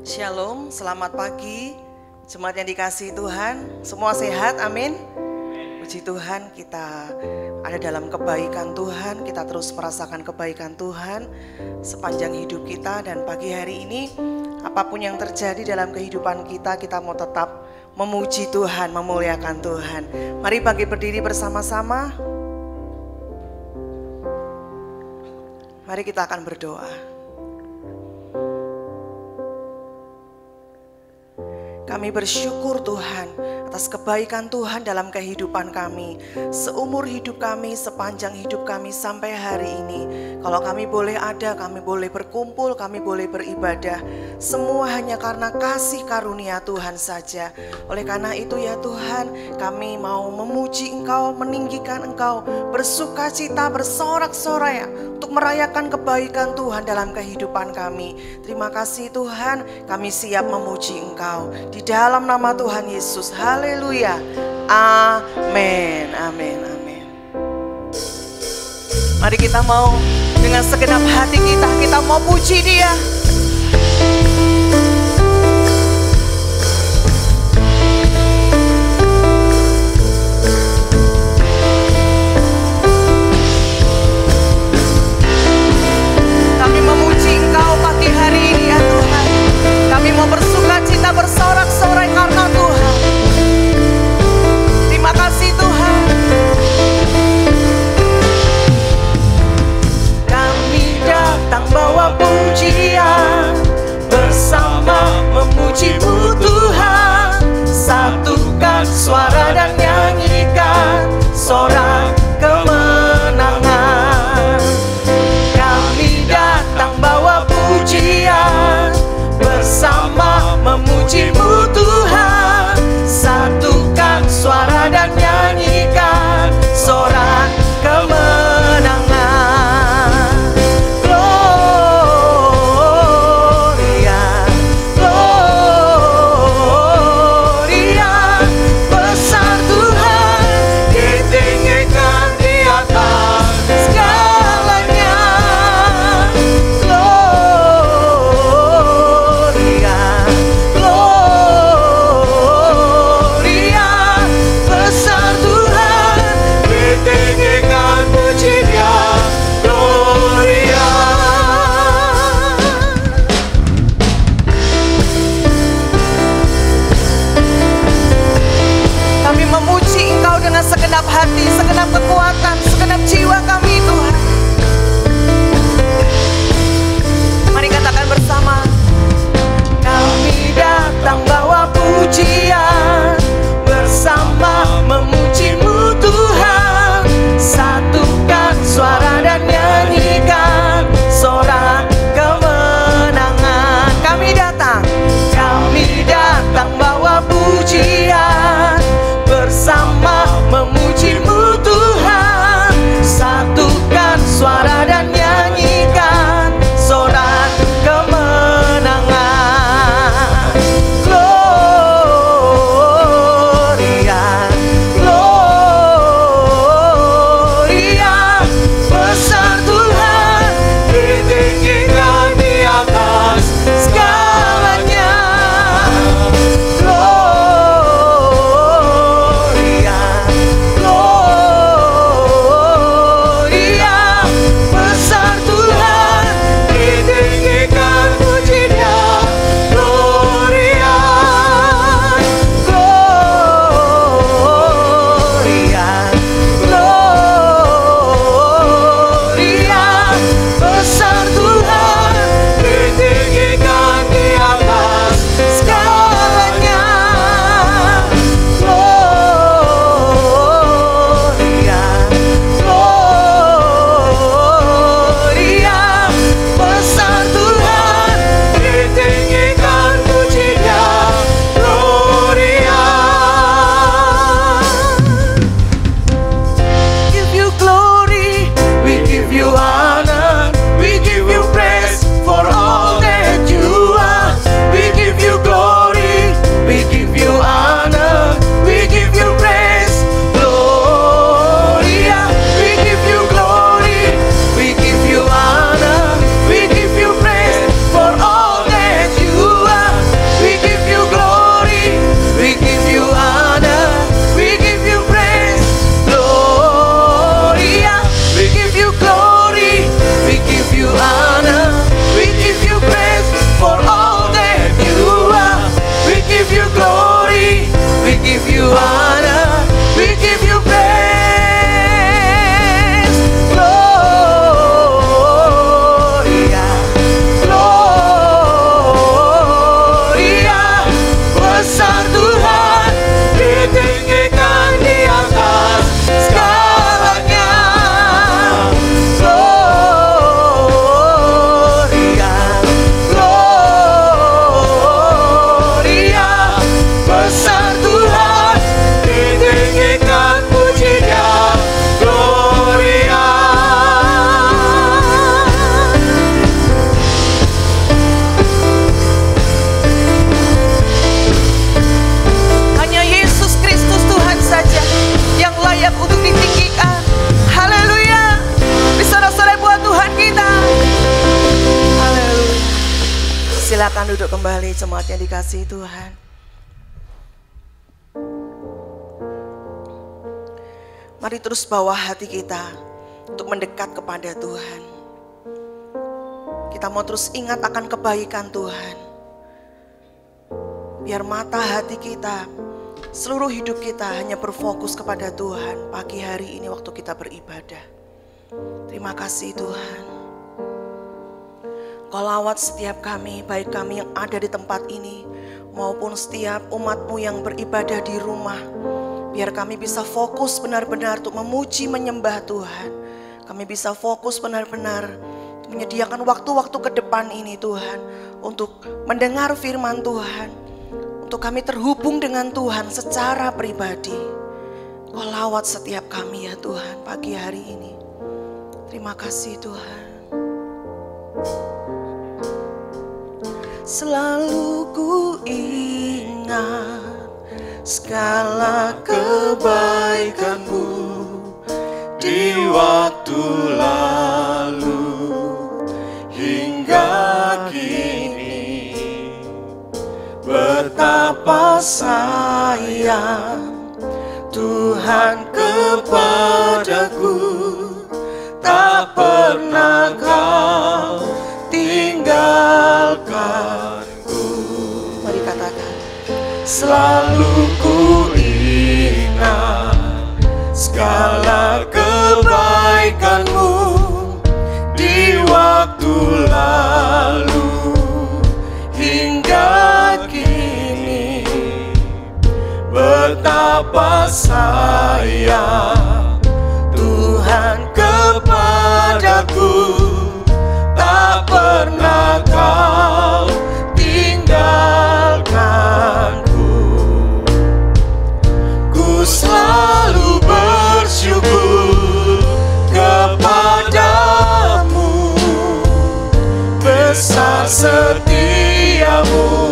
Shalom, selamat pagi. Jemaat yang dikasihi Tuhan, semua sehat, amin. Puji Tuhan, kita ada dalam kebaikan Tuhan, kita terus merasakan kebaikan Tuhan sepanjang hidup kita. Dan pagi hari ini, apapun yang terjadi dalam kehidupan kita, kita mau tetap memuji Tuhan, memuliakan Tuhan. Mari pagi berdiri bersama-sama. Mari kita akan berdoa. Kami bersyukur Tuhan atas kebaikan Tuhan dalam kehidupan kami. Seumur hidup kami, sepanjang hidup kami sampai hari ini. Kalau kami boleh ada, kami boleh berkumpul, kami boleh beribadah. Semua hanya karena kasih karunia Tuhan saja. Oleh karena itu ya Tuhan, kami mau memuji Engkau, meninggikan Engkau, bersuka cita, bersorak-sorai untuk merayakan kebaikan Tuhan dalam kehidupan kami. Terima kasih Tuhan, kami siap memuji Engkau. Di dalam nama Tuhan Yesus, haleluya, amin, amin, amin. Mari kita mau dengan segenap hati kita mau puji Dia. Kami memuji Engkau pagi hari ini ya Tuhan. Kami mau bersuka cita, bersorak-sorai karena Tuhan. Terima kasih Tuhan. Kami datang bawa pujian. Silakan duduk kembali jemaat yang dikasihi Tuhan. Mari terus bawa hati kita untuk mendekat kepada Tuhan. Kita mau terus ingat akan kebaikan Tuhan. Biar mata hati kita, seluruh hidup kita hanya berfokus kepada Tuhan pagi hari ini waktu kita beribadah. Terima kasih Tuhan. Kau lawat setiap kami, baik kami yang ada di tempat ini, maupun setiap umat-Mu yang beribadah di rumah. Biar kami bisa fokus benar-benar untuk memuji, menyembah Tuhan. Kami bisa fokus benar-benar menyediakan waktu-waktu ke depan ini Tuhan, untuk mendengar firman Tuhan, untuk kami terhubung dengan Tuhan secara pribadi. Kau lawat setiap kami ya Tuhan pagi hari ini. Terima kasih Tuhan. Selalu ku ingat segala kebaikan-Mu di waktu lalu hingga kini. Betapa sayang Tuhan kepadaku, tak pernah Kau tinggalkanku. Mari katakan, selalu ku ingat segala kebaikan-Mu di waktu lalu hingga kini. Betapa sayang Tuhan kepadaku, tak pernah Kau tinggalkanku. Ku selalu bersyukur kepadamu, besar setiamu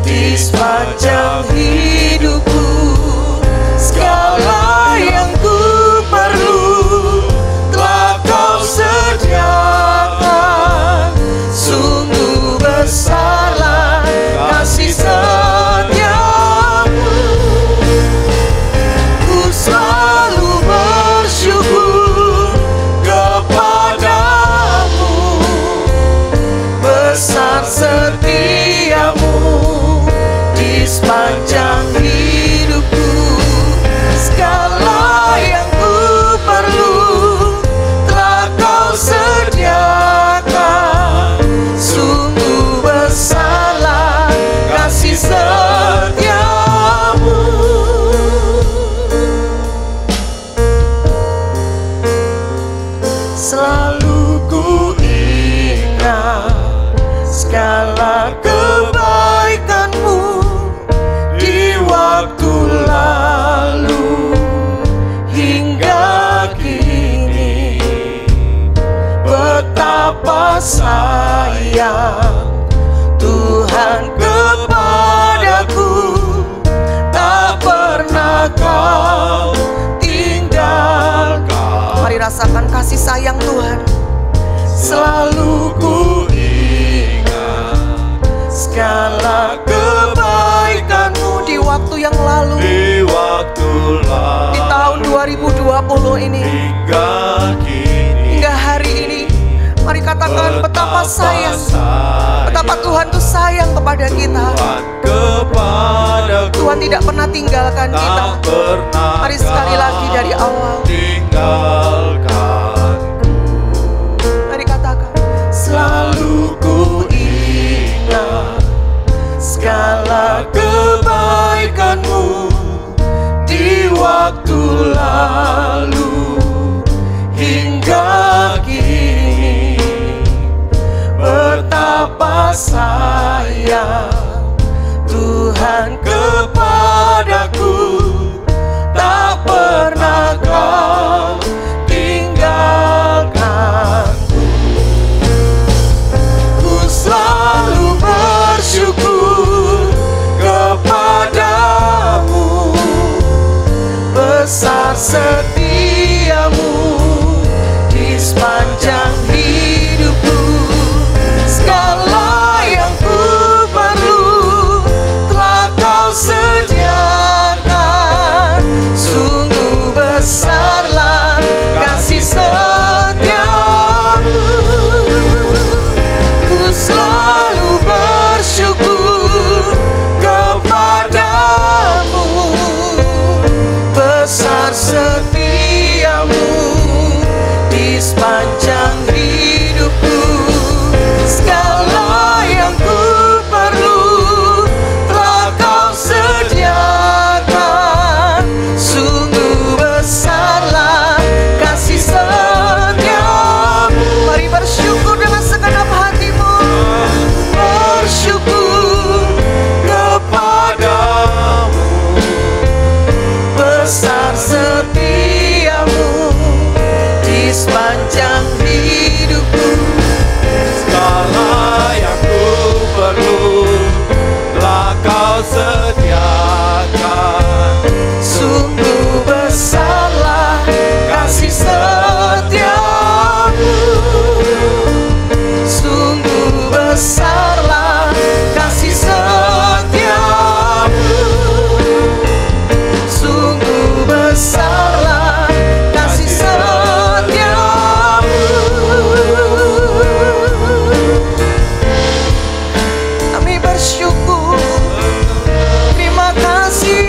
di sepanjang hidupku. Segala yang ku perlu telah Kau sediakan. Sungguh besarlah kasih setiamu. Ku selalu bersyukur kepadamu, besar setiamu di sepanjang hidupku. Segala yang ku perlu telah Kau sediakan. Sungguh besarlah kasih setiamu. Selalu ku ingat segala kebaikan-Mu di waktu lalu hingga kini. Betapa sayang Tuhan kepadaku, tak pernah Kau tinggalkan. Mari rasakan kasih sayang Tuhan. Selalu ku ingat segala kebaikan-Mu di waktu yang lalu, di tahun 2020 ini hingga hari ini. Mari katakan betapa sayang, betapa Tuhan itu sayang kepada kita. Tuhan tidak pernah tinggalkan kita. Mari sekali lagi dari awal. Mari katakan, selalu ku ingat segala kebaikan-Mu di waktu lalu hingga kini. Betapa sayang Tuhan kepadaku, tak pernah Kau tinggalkanku. Ku selalu bersyukur kepadamu, besar setiamu di sepanjang hidupku. Segala yang bersyukur. Terima kasih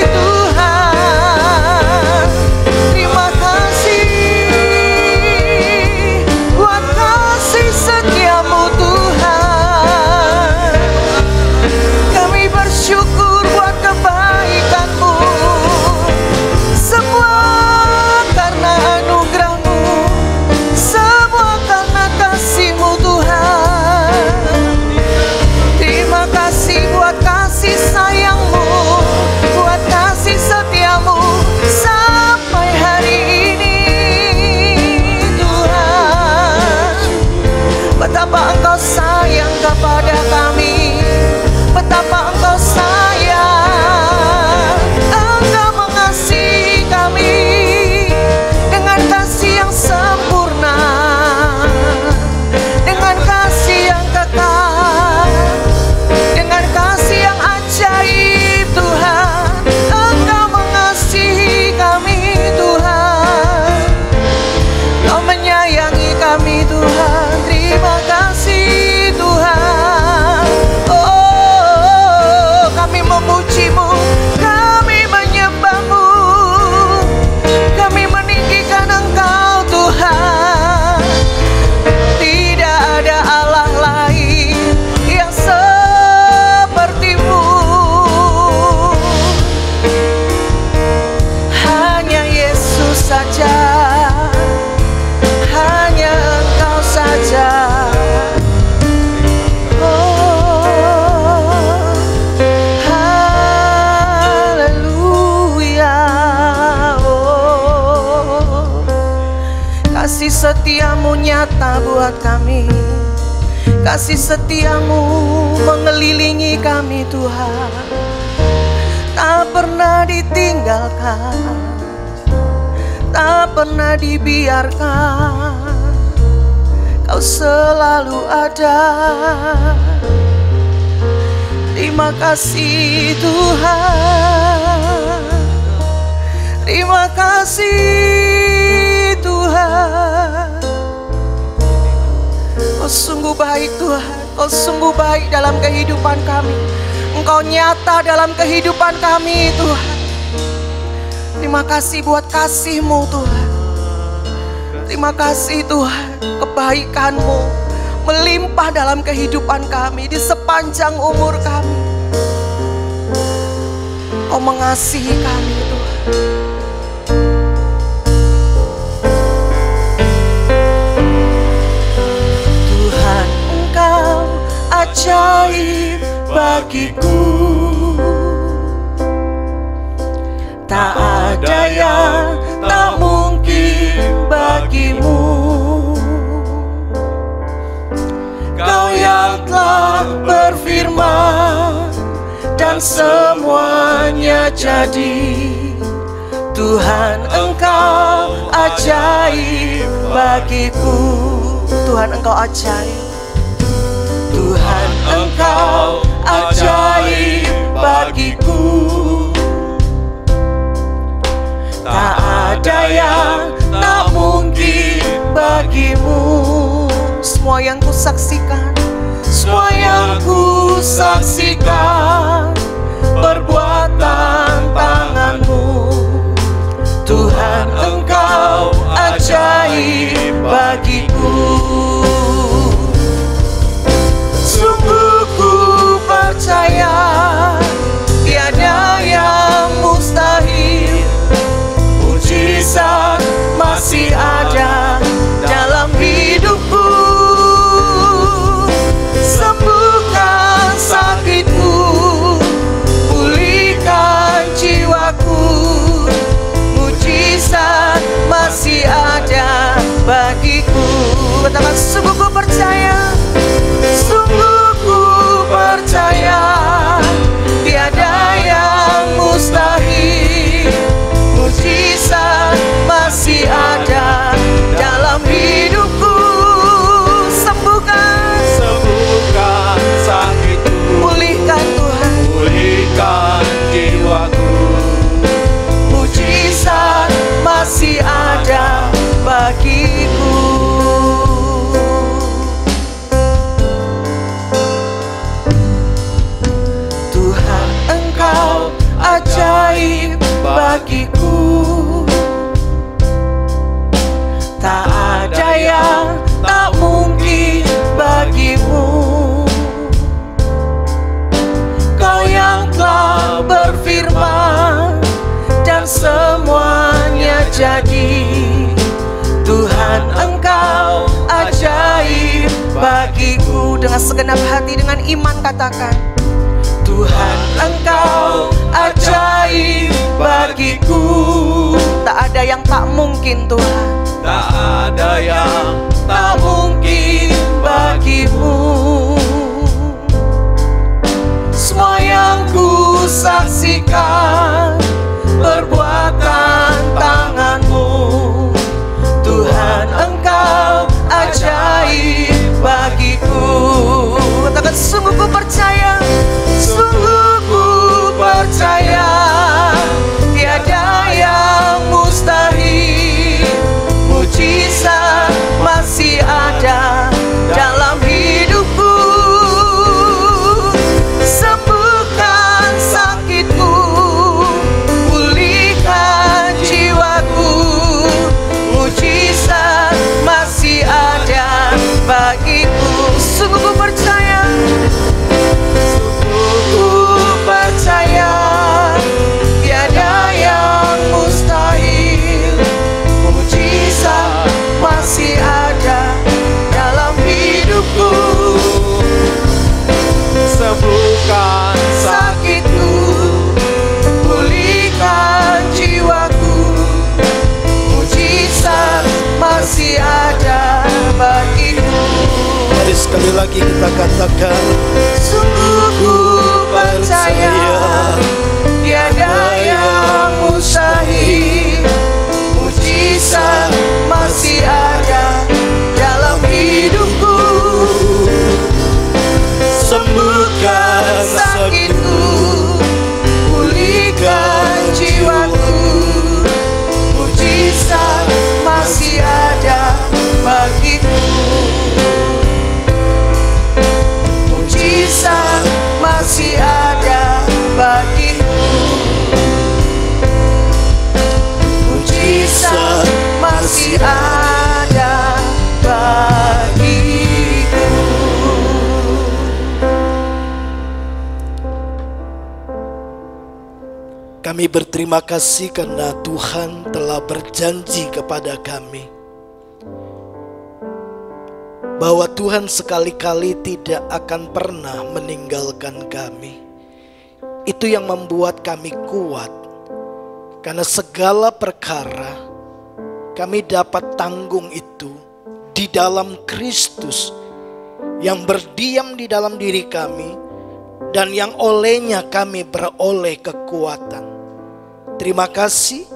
Tuhan. Terima kasih buat kasih setiamu Tuhan. Kami bersyukur buat kebaikan-Mu. Semua karena anugerah-Mu, semua karena kasih-Mu Tuhan. Terima kasih buat kasih sayang-Mu, buat kasih setia-Mu sampai hari ini Tuhan. Betapa Engkau sayang kepada kami, betapa Engkau sayang. Engkau mengasihi kami dengan kasih yang sempurna, dengan kasih yang kekal, dengan kasih yang ajaib Tuhan. Engkau mengasihi kami Tuhan, Engkau menyayangi kami Tuhan. Terima kasih Tuhan. Oh, kami memuji-Mu, kami menyembah-Mu, kami meninggikan Engkau Tuhan. Tidak ada Allah lain yang seperti-Mu. Hanya Yesus saja, hanya Engkau saja. Oh, haleluya. Oh, kasih setia-Mu nyata buat kami. Kasih setia-Mu mengelilingi kami Tuhan. Tak pernah ditinggalkan, tak pernah dibiarkan. Kau selalu ada. Terima kasih Tuhan. Terima kasih Tuhan. Kau sungguh baik Tuhan. Kau sungguh baik dalam kehidupan kami. Engkau nyata dalam kehidupan kami Tuhan. Terima kasih buat kasih-Mu Tuhan. Terima kasih Tuhan, kebaikan-Mu melimpah dalam kehidupan kami di sepanjang umur kami. Kau mengasihi kami Tuhan. Tuhan, Engkau ajaib bagiku. Tak ada yang tak mungkin bagimu. Kau yang telah berfirman dan semuanya jadi. Tuhan, Engkau ajaib bagiku. Tuhan, Engkau ajaib. Tuhan, Engkau ajaib bagiku. Tak ada yang tak mungkin bagimu. Semua yang ku saksikan, semua yang ku saksikan, perbuatan tangan-Mu. Tuhan, Engkau ajaib bagiku. Sungguh ku percaya tiada yang mustahil. Mujizat masih ada dalam hidupku. Sembuhkan sakitku, pulihkan jiwaku. Mujizat masih ada bagiku. Katakan, sungguh ku percaya, sungguh ku percaya tiada yang mustahil. Mujizat masih ada dalam hidupku. Sembuhkan sakitku, pulihkan Tuhan, pulihkan jiwaku. Mujizat masih ada bagiku. bagiku. Tak ada yang tak mungkin bagimu. Kau yang telah berfirman dan semuanya jadi. Tuhan, Engkau ajaib bagiku. Dengan segenap hati, dengan iman katakan, Tuhan, Engkau ajaib bagiku. Tak ada yang tak mungkin Tuhan. Tak ada yang tak mungkin bagimu. Semua yang ku saksikan perbuatan tangan-Mu. Tuhan, Engkau ajaib bagiku. Katakan, sungguh ku percaya, sungguh ku percaya, tiada yang mustahil. Mujizat masih ada dalam hidupku. Sembuhkan sakitku, pulihkan jiwaku. Mujizat masih ada bagiku. Sungguh ku percaya, sungguh ku percaya, tiada yang mustahil. Mujizat masih ada dalam hidupku. Sembuhkan sakitku, pulihkan jiwaku. Mujizat masih ada bagiku. Mari sekali lagi kita katakan, sungguh ku percaya, tiada yang mustahil. Mujizat masih ada dalam hidupku. Sembuhkan sakitku, pulihkan jiwaku. Mujizat masih ada bagiku. Mujizat masih ada bagiku. Mujizat masih ada bagiku. kami berterima kasih karena Tuhan telah berjanji kepada kami bahwa Tuhan sekali-kali tidak akan pernah meninggalkan kami. Itu yang membuat kami kuat, karena segala perkara kami dapat tanggung itu di dalam Kristus yang berdiam di dalam diri kami dan yang olehnya kami beroleh kekuatan. Terima kasih.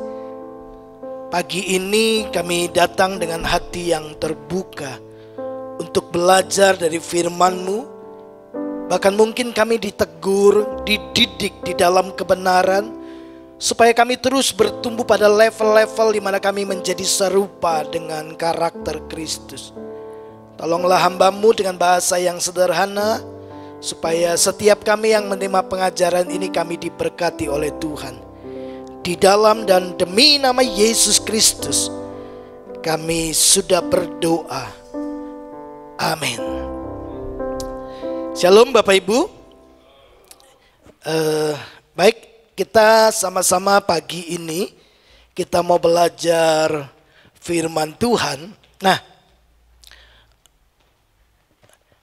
Pagi ini kami datang dengan hati yang terbuka untuk belajar dari firman-Mu. Bahkan mungkin kami ditegur, dididik di dalam kebenaran, supaya kami terus bertumbuh pada level-level di mana kami menjadi serupa dengan karakter Kristus. Tolonglah hamba-Mu dengan bahasa yang sederhana, supaya setiap kami yang menerima pengajaran ini kami diberkati oleh Tuhan. Di dalam dan demi nama Yesus Kristus kami sudah berdoa. Amin. Shalom Bapak Ibu. Baik, kita sama-sama pagi ini kita mau belajar firman Tuhan. Nah,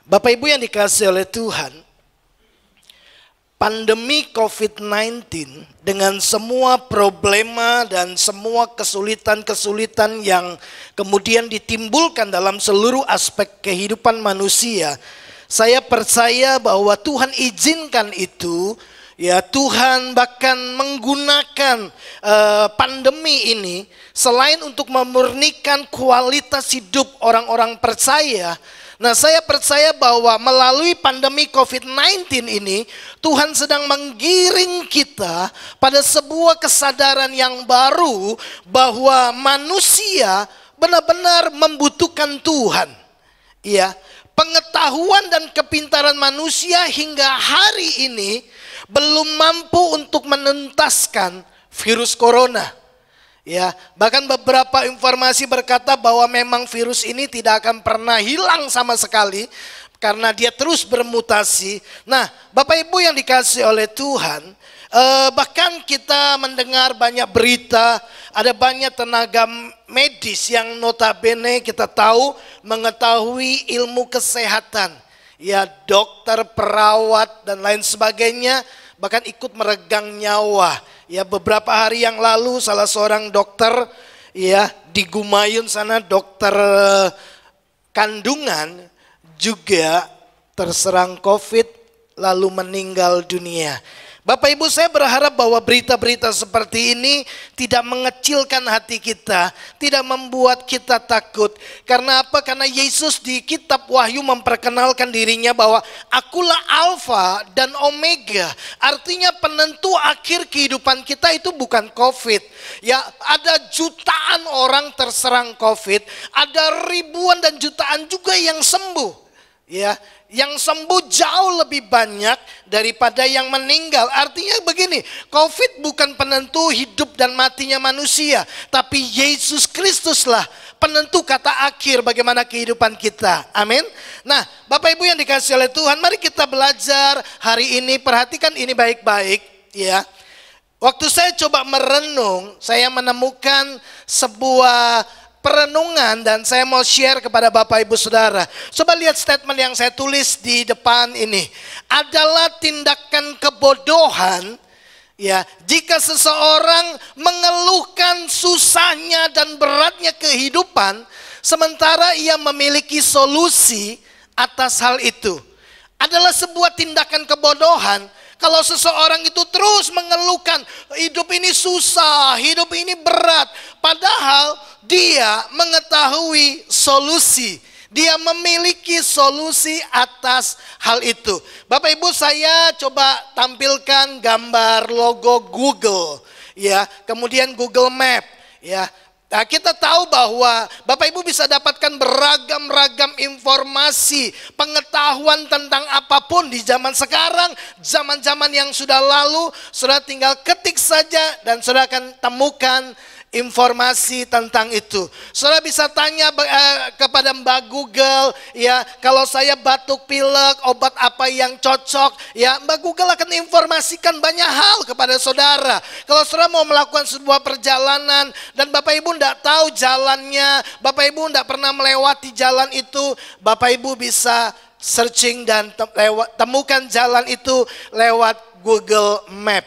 Bapak Ibu yang dikasihi oleh Tuhan, pandemi COVID-19 dengan semua problema dan semua kesulitan-kesulitan yang kemudian ditimbulkan dalam seluruh aspek kehidupan manusia, saya percaya bahwa Tuhan izinkan itu. Ya, Tuhan bahkan menggunakan pandemi ini selain untuk memurnikan kualitas hidup orang-orang percaya. Nah, saya percaya bahwa melalui pandemi COVID-19 ini Tuhan sedang menggiring kita pada sebuah kesadaran yang baru bahwa manusia benar-benar membutuhkan Tuhan. Ya, pengetahuan dan kepintaran manusia hingga hari ini belum mampu untuk menuntaskan virus corona. Ya, bahkan beberapa informasi berkata bahwa memang virus ini tidak akan pernah hilang sama sekali karena dia terus bermutasi. Nah, Bapak Ibu yang dikasihi oleh Tuhan, bahkan kita mendengar banyak berita, ada banyak tenaga medis yang notabene kita tahu mengetahui ilmu kesehatan. Ya, dokter, perawat dan lain sebagainya, bahkan ikut meregang nyawa. Ya, beberapa hari yang lalu salah seorang dokter ya di Gumayun sana, dokter kandungan juga terserang COVID lalu meninggal dunia. Bapak Ibu, saya berharap bahwa berita-berita seperti ini tidak mengecilkan hati kita, tidak membuat kita takut. Karena apa? Karena Yesus di kitab Wahyu memperkenalkan dirinya bahwa akulah Alfa dan Omega. Artinya penentu akhir kehidupan kita itu bukan COVID. Ya, ada jutaan orang terserang COVID, ada ribuan dan jutaan juga yang sembuh. Ya, yang sembuh jauh lebih banyak daripada yang meninggal. Artinya begini, COVID bukan penentu hidup dan matinya manusia, tapi Yesus Kristuslah penentu kata akhir bagaimana kehidupan kita. Amin. Nah, Bapak Ibu yang dikasihi oleh Tuhan, mari kita belajar hari ini. Perhatikan ini baik-baik ya. Waktu saya coba merenung, saya menemukan sebuah perenungan dan saya mau share kepada Bapak Ibu Saudara. Coba lihat statement yang saya tulis di depan ini. Adalah tindakan kebodohan ya jika seseorang mengeluhkan susahnya dan beratnya kehidupan sementara ia memiliki solusi atas hal itu. Adalah sebuah tindakan kebodohan kalau seseorang itu terus mengeluhkan hidup ini susah, hidup ini berat, padahal dia mengetahui solusi. Dia memiliki solusi atas hal itu. Bapak Ibu, saya coba tampilkan gambar logo Google ya, kemudian Google Map ya. Nah, kita tahu bahwa Bapak Ibu bisa dapatkan beragam-ragam informasi, pengetahuan tentang apapun di zaman sekarang, zaman-zaman yang sudah lalu. Saudara tinggal ketik saja dan saudara akan temukan informasi tentang itu. Saudara bisa tanya kepada Mbak Google, ya, kalau saya batuk pilek, obat apa yang cocok, ya, Mbak Google akan informasikan banyak hal kepada saudara. Kalau saudara mau melakukan sebuah perjalanan dan Bapak Ibu tidak tahu jalannya, Bapak Ibu tidak pernah melewati jalan itu, Bapak Ibu bisa searching dan temukan jalan itu lewat Google Map.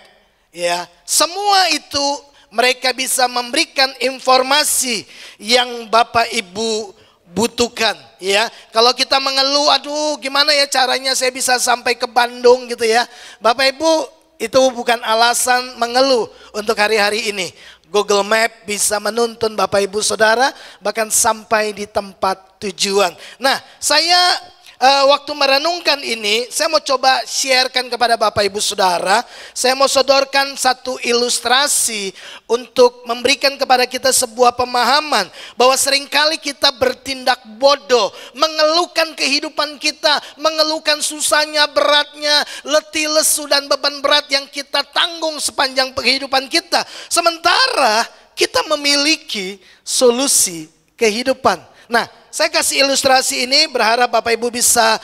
Ya, semua itu mereka bisa memberikan informasi yang Bapak Ibu butuhkan ya. Kalau kita mengeluh, aduh gimana ya caranya saya bisa sampai ke Bandung gitu ya. Bapak Ibu, itu bukan alasan mengeluh untuk hari-hari ini. Google Map bisa menuntun Bapak Ibu Saudara bahkan sampai di tempat tujuan. Nah, saya waktu merenungkan ini, saya mau coba sharekan kepada Bapak Ibu Saudara. Saya mau sodorkan satu ilustrasi untuk memberikan kepada kita sebuah pemahaman bahwa seringkali kita bertindak bodoh, mengeluhkan kehidupan kita, mengeluhkan susahnya, beratnya, letih, lesu dan beban berat yang kita tanggung sepanjang kehidupan kita. Sementara kita memiliki solusi kehidupan. Nah, saya kasih ilustrasi ini berharap Bapak Ibu bisa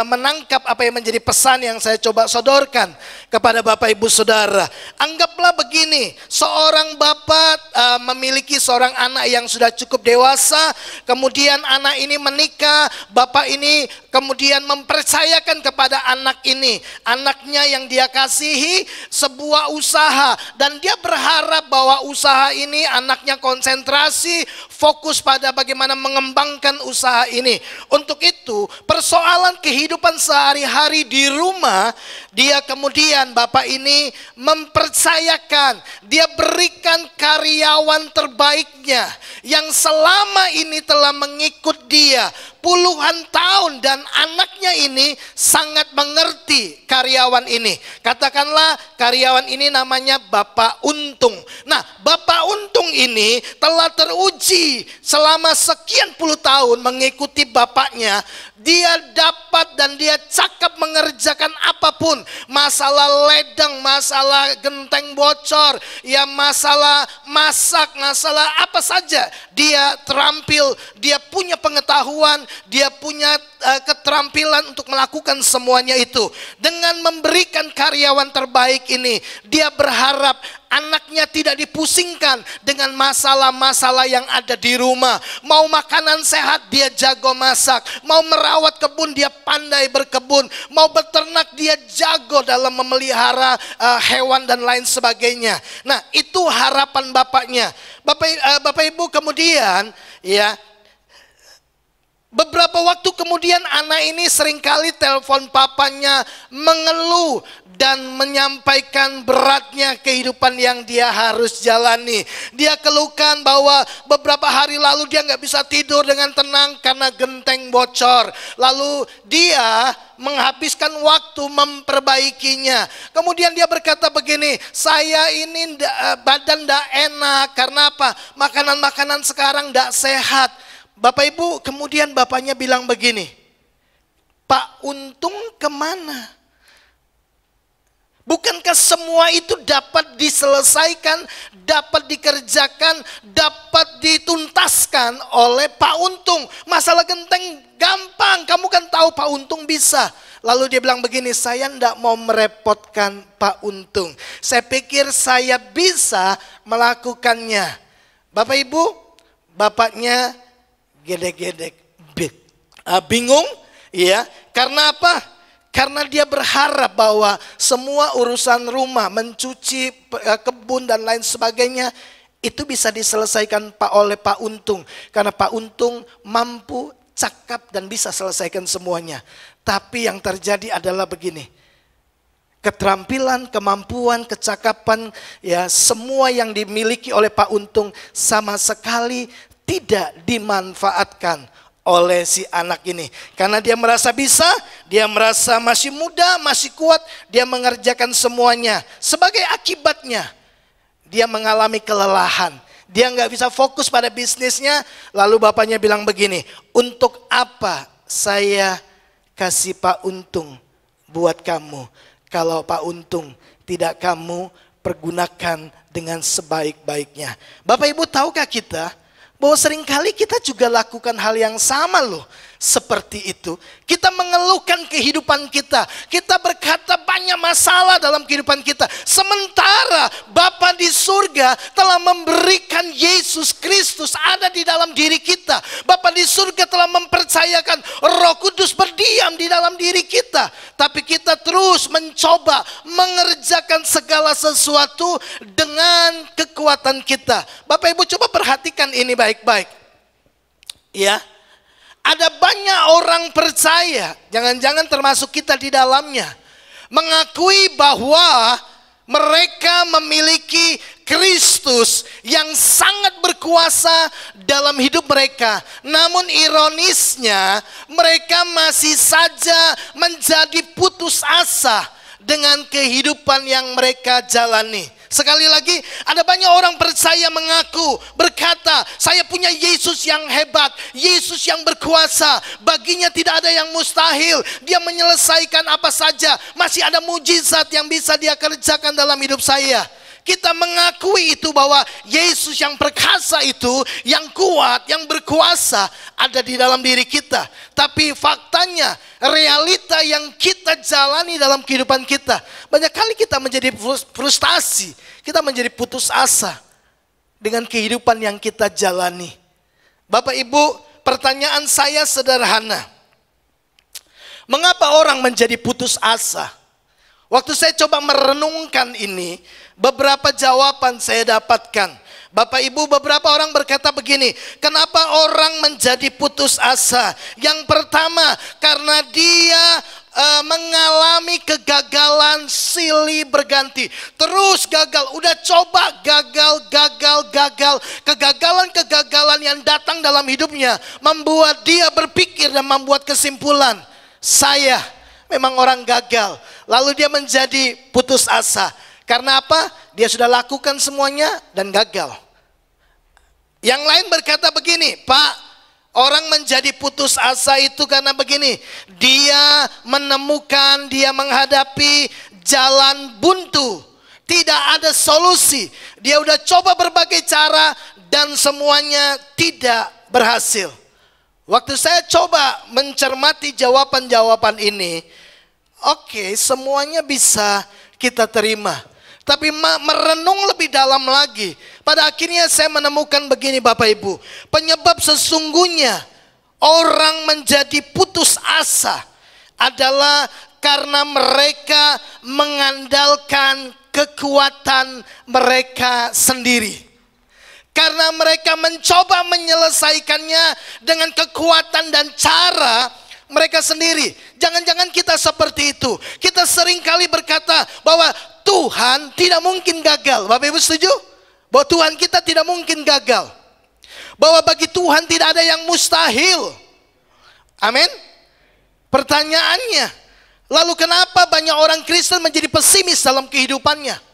menangkap apa yang menjadi pesan yang saya coba sodorkan kepada Bapak Ibu Saudara. Anggaplah begini, seorang bapak memiliki seorang anak yang sudah cukup dewasa, kemudian anak ini menikah, bapak ini kemudian mempercayakan kepada anak ini, anaknya yang dia kasihi sebuah usaha dan dia berharap bahwa usaha ini anaknya konsentrasi, fokus pada bagaimana mengembangkan usaha ini. Untuk itu, persoalan kehidupan sehari-hari di rumah, dia kemudian bapak ini mempercayakan, dia berikan karyawan terbaiknya yang selama ini telah mengikut dia puluhan tahun dan anaknya ini sangat mengerti karyawan ini. Katakanlah karyawan ini namanya Bapak Untung. Nah, Bapak Untung ini telah teruji selama sekian puluh tahun mengikuti bapaknya. Dia dapat dan dia cakap mengerjakan apapun. masalah ledeng, masalah genteng bocor, ya masalah masak, masalah apa saja. Dia terampil, dia punya pengetahuan, dia punya keterampilan untuk melakukan semuanya itu. Dengan memberikan karyawan terbaik ini, dia berharap anaknya tidak dipusingkan dengan masalah-masalah yang ada di rumah. Mau makanan sehat, dia jago masak. Mau merawat kebun, dia pandai berkebun. Mau beternak, dia jago dalam memelihara hewan dan lain sebagainya. Nah, itu harapan bapaknya. Bapak Ibu, kemudian ya, beberapa waktu kemudian anak ini seringkali telepon papanya mengeluh dan menyampaikan beratnya kehidupan yang dia harus jalani. Dia keluhkan bahwa beberapa hari lalu dia nggak bisa tidur dengan tenang karena genteng bocor. Lalu dia menghabiskan waktu memperbaikinya. Kemudian dia berkata begini, saya ini badan nggak enak. Karena apa? Makanan-makanan sekarang nggak sehat. Bapak Ibu, kemudian bapaknya bilang begini, Pak Untung kemana? Bukankah semua itu dapat diselesaikan, dapat dikerjakan, dapat dituntaskan oleh Pak Untung? Masalah genteng gampang, kamu kan tahu Pak Untung bisa. Lalu dia bilang begini, saya tidak mau merepotkan Pak Untung. Saya pikir saya bisa melakukannya. Bapak Ibu, bapaknya gedek-gedek, bingung, ya. Karena apa? Karena dia berharap bahwa semua urusan rumah, mencuci kebun dan lain sebagainya itu bisa diselesaikan oleh Pak Untung. Karena Pak Untung mampu, cakap dan bisa selesaikan semuanya. Tapi yang terjadi adalah begini. Keterampilan, kemampuan, kecakapan, ya semua yang dimiliki oleh Pak Untung sama sekali tidak dimanfaatkan oleh si anak ini. Karena dia merasa bisa, dia merasa masih muda, masih kuat, dia mengerjakan semuanya. Sebagai akibatnya, dia mengalami kelelahan. Dia nggak bisa fokus pada bisnisnya. Lalu bapaknya bilang begini, untuk apa saya kasih Pak Untung buat kamu, kalau Pak Untung tidak kamu pergunakan dengan sebaik-baiknya. Bapak Ibu, tahukah kita bahwa seringkali kita juga lakukan hal yang sama loh. Seperti itu, kita mengeluhkan kehidupan kita. Kita berkata banyak masalah dalam kehidupan kita. Sementara Bapa di surga telah memberikan Yesus Kristus ada di dalam diri kita. Bapa di surga telah mempercayakan Roh Kudus berdiam di dalam diri kita. Tapi kita terus mencoba mengerjakan segala sesuatu dengan kekuatan kita. Bapak Ibu coba perhatikan ini baik-baik. Ya. Ada banyak orang percaya, jangan-jangan termasuk kita di dalamnya, mengakui bahwa mereka memiliki Kristus yang sangat berkuasa dalam hidup mereka. Namun ironisnya, mereka masih saja menjadi putus asa dengan kehidupan yang mereka jalani. Sekali lagi, ada banyak orang percaya mengaku, berkata, saya punya Yesus yang hebat, Yesus yang berkuasa, baginya tidak ada yang mustahil, dia menyelesaikan apa saja, masih ada mujizat yang bisa dia kerjakan dalam hidup saya. Kita mengakui itu bahwa Yesus yang perkasa itu, yang kuat, yang berkuasa ada di dalam diri kita. Tapi faktanya, realita yang kita jalani dalam kehidupan kita, banyak kali kita menjadi frustasi, kita menjadi putus asa dengan kehidupan yang kita jalani. Bapak Ibu, pertanyaan saya sederhana. Mengapa orang menjadi putus asa? Waktu saya coba merenungkan ini, beberapa jawaban saya dapatkan. Bapak Ibu, beberapa orang berkata begini, kenapa orang menjadi putus asa? Yang pertama, karena dia mengalami kegagalan silih berganti. Terus gagal, udah coba gagal. Kegagalan yang datang dalam hidupnya membuat dia berpikir dan membuat kesimpulan, saya memang orang gagal. Lalu dia menjadi putus asa. Karena apa? Dia sudah lakukan semuanya dan gagal. Yang lain berkata begini, Pak, orang menjadi putus asa itu karena begini, dia menemukan, dia menghadapi jalan buntu, tidak ada solusi. Dia udah coba berbagai cara dan semuanya tidak berhasil. Waktu saya coba mencermati jawaban-jawaban ini, oke, semuanya bisa kita terima. Tapi merenung lebih dalam lagi, pada akhirnya saya menemukan begini Bapak Ibu. Penyebab sesungguhnya orang menjadi putus asa adalah karena mereka mengandalkan kekuatan mereka sendiri. Karena mereka mencoba menyelesaikannya dengan kekuatan dan cara mereka sendiri. Jangan-jangan kita seperti itu. Kita seringkali berkata bahwa Tuhan tidak mungkin gagal. Bapak Ibu setuju? Bahwa Tuhan kita tidak mungkin gagal. Bahwa bagi Tuhan tidak ada yang mustahil. Amin. Pertanyaannya, lalu kenapa banyak orang Kristen menjadi pesimis dalam kehidupannya?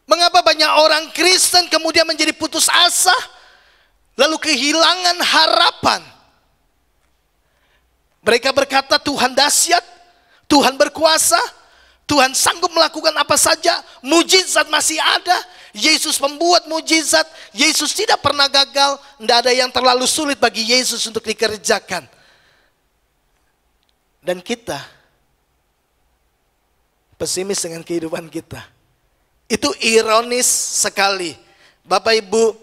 Mengapa banyak orang Kristen kemudian menjadi putus asa, lalu kehilangan harapan? Mereka berkata Tuhan dahsyat, Tuhan berkuasa, Tuhan sanggup melakukan apa saja, mujizat masih ada, Yesus membuat mujizat, Yesus tidak pernah gagal, tidak ada yang terlalu sulit bagi Yesus untuk dikerjakan. Dan kita pesimis dengan kehidupan kita. Itu ironis sekali. Bapak Ibu,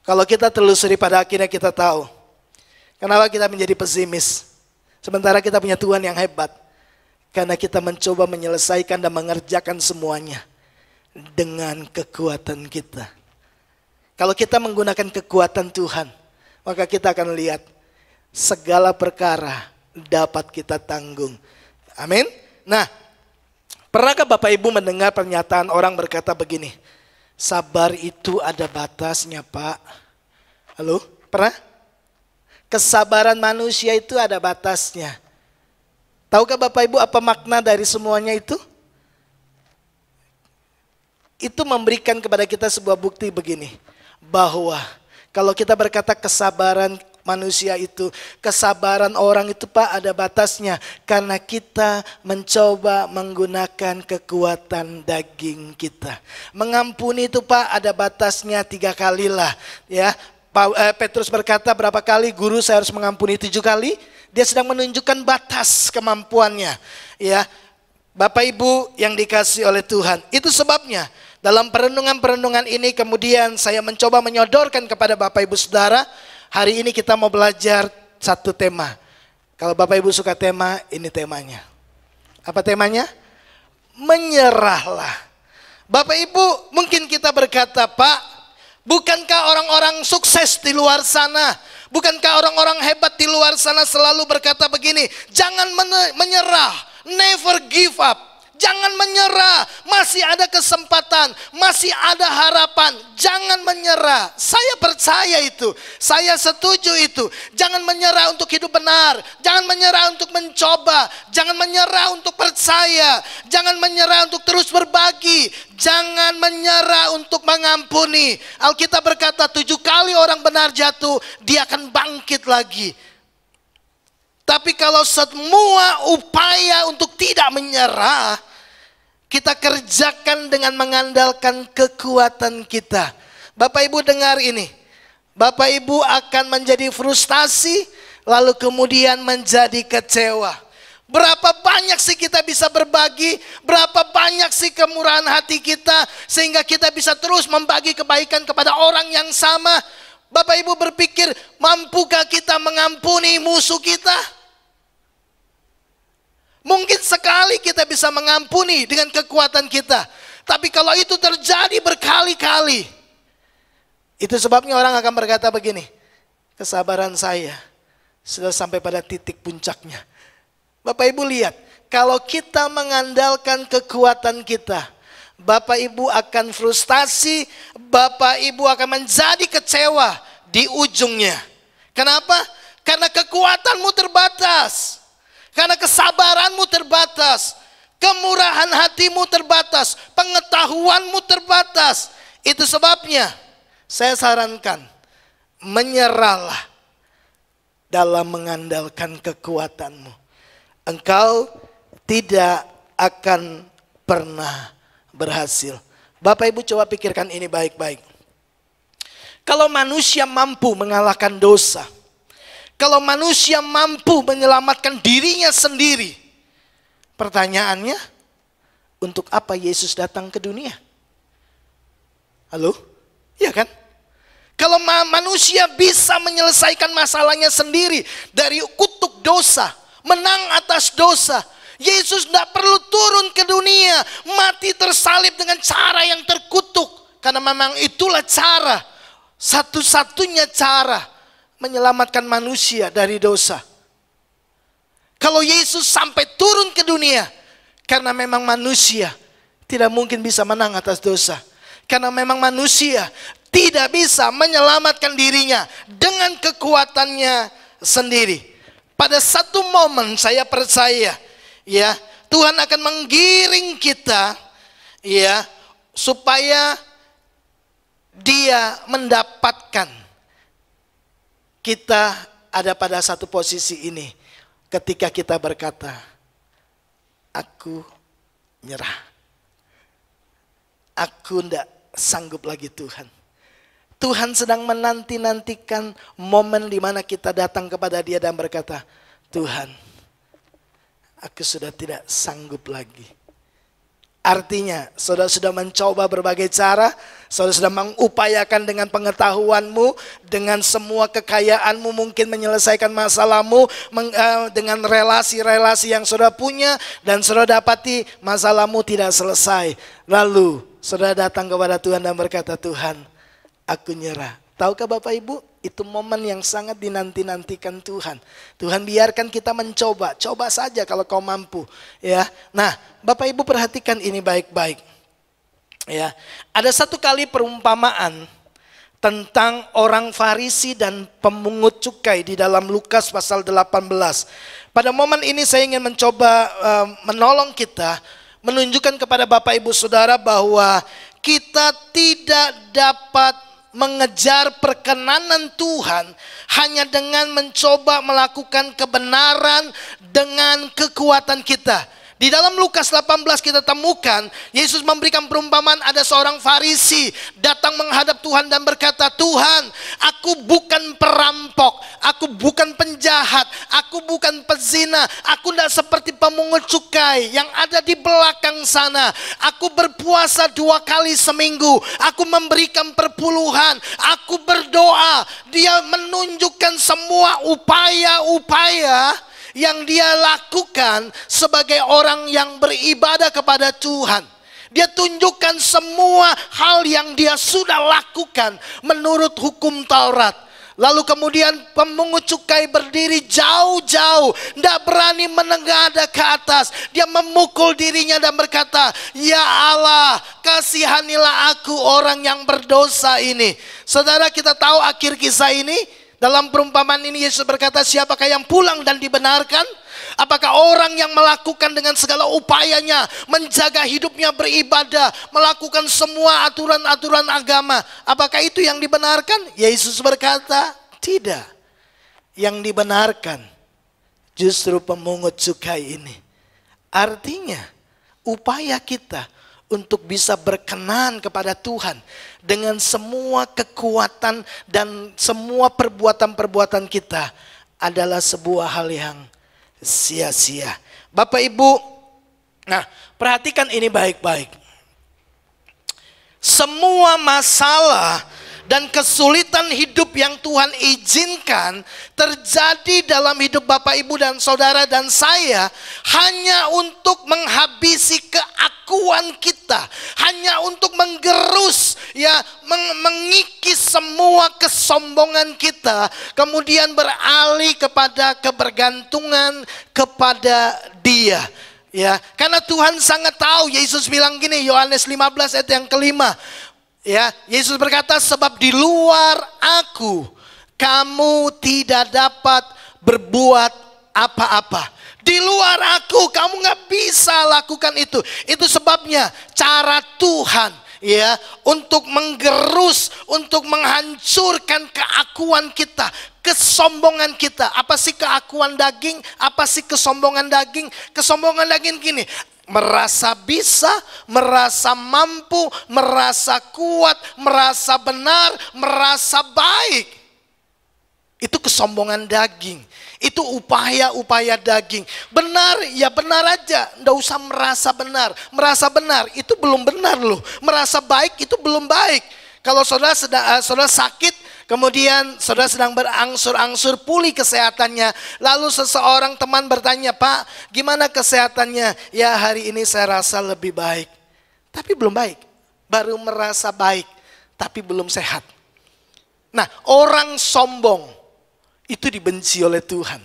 kalau kita telusuri pada akhirnya kita tahu kenapa kita menjadi pesimis. Sementara kita punya Tuhan yang hebat. Karena kita mencoba menyelesaikan dan mengerjakan semuanya dengan kekuatan kita. Kalau kita menggunakan kekuatan Tuhan, maka kita akan lihat segala perkara dapat kita tanggung. Amin. Nah, pernahkah Bapak Ibu mendengar pernyataan orang berkata begini, sabar itu ada batasnya Pak. Halo, pernah? Kesabaran manusia itu ada batasnya. Tahukah Bapak Ibu apa makna dari semuanya itu? Itu memberikan kepada kita sebuah bukti begini, bahwa kalau kita berkata kesabaran manusia itu, kesabaran orang itu Pak ada batasnya, karena kita mencoba menggunakan kekuatan daging kita. Mengampuni itu Pak ada batasnya 3 kalilah, ya. Petrus berkata berapa kali guru saya harus mengampuni 7 kali. Dia sedang menunjukkan batas kemampuannya, ya. Bapak Ibu yang dikasihi oleh Tuhan, itu sebabnya dalam perenungan-perenungan ini kemudian saya mencoba menyodorkan kepada Bapak Ibu Saudara. Hari ini kita mau belajar satu tema. Kalau Bapak Ibu suka tema, ini temanya. Apa temanya? Menyerahlah. Bapak Ibu, mungkin kita berkata, Pak, bukankah orang-orang sukses di luar sana, bukankah orang-orang hebat di luar sana selalu berkata begini, jangan menyerah, never give up. Jangan menyerah, masih ada kesempatan, masih ada harapan. Jangan menyerah. Saya percaya itu, saya setuju itu. Jangan menyerah untuk hidup benar, jangan menyerah untuk mencoba, jangan menyerah untuk percaya, jangan menyerah untuk terus berbagi, jangan menyerah untuk mengampuni. Alkitab berkata 7 kali orang benar jatuh, dia akan bangkit lagi. Tapi kalau semua upaya untuk tidak menyerah kita kerjakan dengan mengandalkan kekuatan kita, Bapak Ibu dengar ini, Bapak Ibu akan menjadi frustasi, lalu kemudian menjadi kecewa. Berapa banyak sih kita bisa berbagi, berapa banyak sih kemurahan hati kita, sehingga kita bisa terus membagi kebaikan kepada orang yang sama. Bapak Ibu berpikir, mampukah kita mengampuni musuh kita? Mungkin sekali kita bisa mengampuni dengan kekuatan kita. Tapi kalau itu terjadi berkali-kali, itu sebabnya orang akan berkata begini, kesabaran saya sudah sampai pada titik puncaknya. Bapak Ibu lihat, kalau kita mengandalkan kekuatan kita, Bapak Ibu akan frustasi, Bapak Ibu akan menjadi kecewa di ujungnya. Kenapa? Karena kekuatanmu terbatas. Karena kesabaranmu terbatas, kemurahan hatimu terbatas, pengetahuanmu terbatas. Itu sebabnya saya sarankan, menyerahlah dalam mengandalkan kekuatanmu. Engkau tidak akan pernah berhasil. Bapak Ibu coba pikirkan ini baik-baik. Kalau manusia mampu mengalahkan dosa, kalau manusia mampu menyelamatkan dirinya sendiri, pertanyaannya, untuk apa Yesus datang ke dunia? Halo? Iya kan? Kalau manusia bisa menyelesaikan masalahnya sendiri dari kutuk dosa, menang atas dosa, Yesus tidak perlu turun ke dunia, mati tersalib dengan cara yang terkutuk. Karena memang itulah cara, satu-satunya cara menyelamatkan manusia dari dosa. Kalau Yesus sampai turun ke dunia, karena memang manusia tidak mungkin bisa menang atas dosa. Karena memang manusia tidak bisa menyelamatkan dirinya dengan kekuatannya sendiri. Pada satu momen saya percaya, ya, Tuhan akan menggiring kita, ya, supaya Dia mendapatkan kita ada pada satu posisi ini ketika kita berkata, aku nyerah, aku tidak sanggup lagi Tuhan. Tuhan sedang menanti-nantikan momen di mana kita datang kepada Dia dan berkata, Tuhan, aku sudah tidak sanggup lagi. Artinya, saudara sudah mencoba berbagai cara, saudara sudah mengupayakan dengan pengetahuanmu, dengan semua kekayaanmu mungkin menyelesaikan masalahmu, dengan relasi-relasi yang saudara punya, dan saudara dapati masalahmu tidak selesai. Lalu, saudara datang kepada Tuhan dan berkata, Tuhan, aku nyerah. Tahukah Bapak Ibu, itu momen yang sangat dinanti-nantikan Tuhan. Tuhan biarkan kita mencoba, coba saja kalau kau mampu. Ya, nah Bapak Ibu perhatikan ini baik-baik. Ya, ada satu kali perumpamaan tentang orang Farisi dan pemungut cukai di dalam Lukas pasal 18. Pada momen ini saya ingin mencoba menolong kita, menunjukkan kepada Bapak Ibu Saudara bahwa kita tidak dapat mengejar perkenanan Tuhan hanya dengan mencoba melakukan kebenaran dengan kekuatan kita. Di dalam Lukas 18 kita temukan Yesus memberikan perumpamaan, ada seorang Farisi datang menghadap Tuhan dan berkata, Tuhan, aku bukan perampok, aku bukan penjahat, aku bukan pezina, aku tidak seperti pemungut cukai yang ada di belakang sana. Aku berpuasa 2 kali seminggu, aku memberikan perpuluhan, aku berdoa. Dia menunjukkan semua upaya-upaya yang dia lakukan sebagai orang yang beribadah kepada Tuhan. Dia tunjukkan semua hal yang dia sudah lakukan menurut hukum Taurat. Lalu kemudian pemungut cukai berdiri jauh-jauh, tidak berani menengadah ke atas. Dia memukul dirinya dan berkata, ya Allah, kasihanilah aku orang yang berdosa ini. Saudara, kita tahu akhir kisah ini. Dalam perumpamaan ini Yesus berkata, siapakah yang pulang dan dibenarkan? Apakah orang yang melakukan dengan segala upayanya, menjaga hidupnya beribadah, melakukan semua aturan-aturan agama, apakah itu yang dibenarkan? Yesus berkata, tidak. Yang dibenarkan justru pemungut cukai ini. Artinya, upaya kita untuk bisa berkenan kepada Tuhan dengan semua kekuatan dan semua perbuatan-perbuatan kita adalah sebuah hal yang sia-sia. Bapak Ibu, nah perhatikan ini baik-baik. Semua masalah dan kesulitan hidup yang Tuhan izinkan terjadi dalam hidup Bapak, Ibu, dan saudara dan saya hanya untuk menghabisi keakuan kita, hanya untuk menggerus, ya, mengikis semua kesombongan kita, kemudian beralih kepada kebergantungan kepada Dia. Ya, karena Tuhan sangat tahu. Yesus bilang gini, Yohanes 15 ayat yang kelima. Ya, Yesus berkata, sebab di luar aku kamu tidak dapat berbuat apa-apa. Di luar aku kamu nggak bisa lakukan itu. Itu sebabnya cara Tuhan, ya, untuk menggerus, untuk menghancurkan keakuan kita, kesombongan kita. Apa sih keakuan daging? Apa sih kesombongan daging? Kesombongan daging gini, merasa bisa, merasa mampu, merasa kuat, merasa benar, merasa baik. Itu kesombongan daging. Itu upaya-upaya daging. Benar, ya benar aja. Nggak usah merasa benar. Merasa benar, itu belum benar loh. Merasa baik, itu belum baik. Kalau saudara sakit, kemudian saudara sedang berangsur-angsur pulih kesehatannya. Lalu seseorang teman bertanya, "Pak, gimana kesehatannya?" "Ya, hari ini saya rasa lebih baik." Tapi belum baik. Baru merasa baik, tapi belum sehat. Nah, orang sombong itu dibenci oleh Tuhan.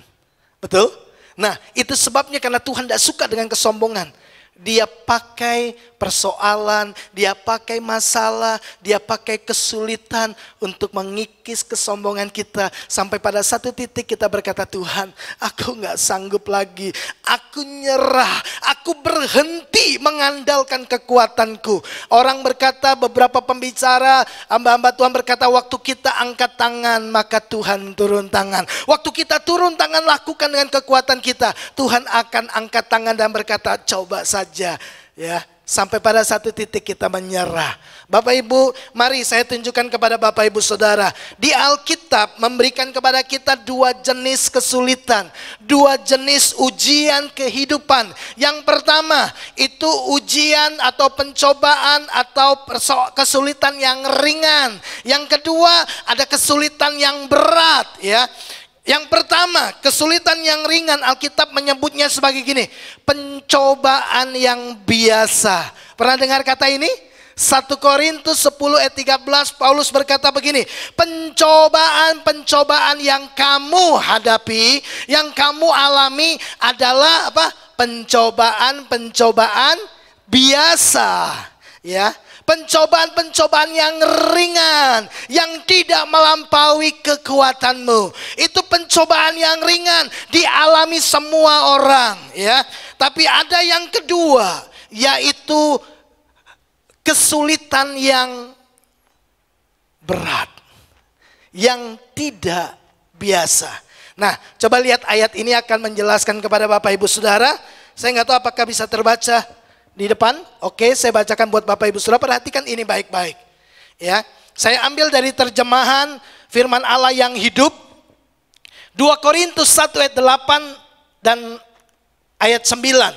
Betul? Nah, itu sebabnya karena Tuhan tidak suka dengan kesombongan. Dia pakai persoalan, dia pakai masalah, dia pakai kesulitan untuk mengikis kesombongan kita. Sampai pada satu titik kita berkata, "Tuhan, aku gak sanggup lagi. Aku nyerah, aku berhenti mengandalkan kekuatanku." Orang berkata, beberapa pembicara, hamba-hamba Tuhan berkata, waktu kita angkat tangan, maka Tuhan turun tangan. Waktu kita turun tangan lakukan dengan kekuatan kita, Tuhan akan angkat tangan dan berkata, "Coba saja." Ya, sampai pada satu titik kita menyerah. Bapak Ibu, mari saya tunjukkan kepada Bapak Ibu Saudara. Di Alkitab memberikan kepada kita dua jenis kesulitan, dua jenis ujian kehidupan. Yang pertama itu ujian atau pencobaan atau kesulitan yang ringan. Yang kedua ada kesulitan yang berat, ya. Yang pertama, kesulitan yang ringan, Alkitab menyebutnya sebagai gini, pencobaan yang biasa. Pernah dengar kata ini? 1 Korintus 10 ayat 13, Paulus berkata begini, pencobaan-pencobaan yang kamu hadapi, yang kamu alami adalah apa? Pencobaan-pencobaan biasa, ya. Pencobaan-pencobaan yang ringan, yang tidak melampaui kekuatanmu. Itu pencobaan yang ringan, dialami semua orang, ya. Tapi ada yang kedua, yaitu kesulitan yang berat, yang tidak biasa. Nah, coba lihat ayat ini akan menjelaskan kepada Bapak Ibu Saudara. Saya nggak tahu apakah bisa terbaca di depan. Oke, saya bacakan buat Bapak Ibu Saudara. Perhatikan ini baik-baik, ya. Saya ambil dari terjemahan firman Allah yang hidup, 2 Korintus 1 ayat 8 dan ayat 9.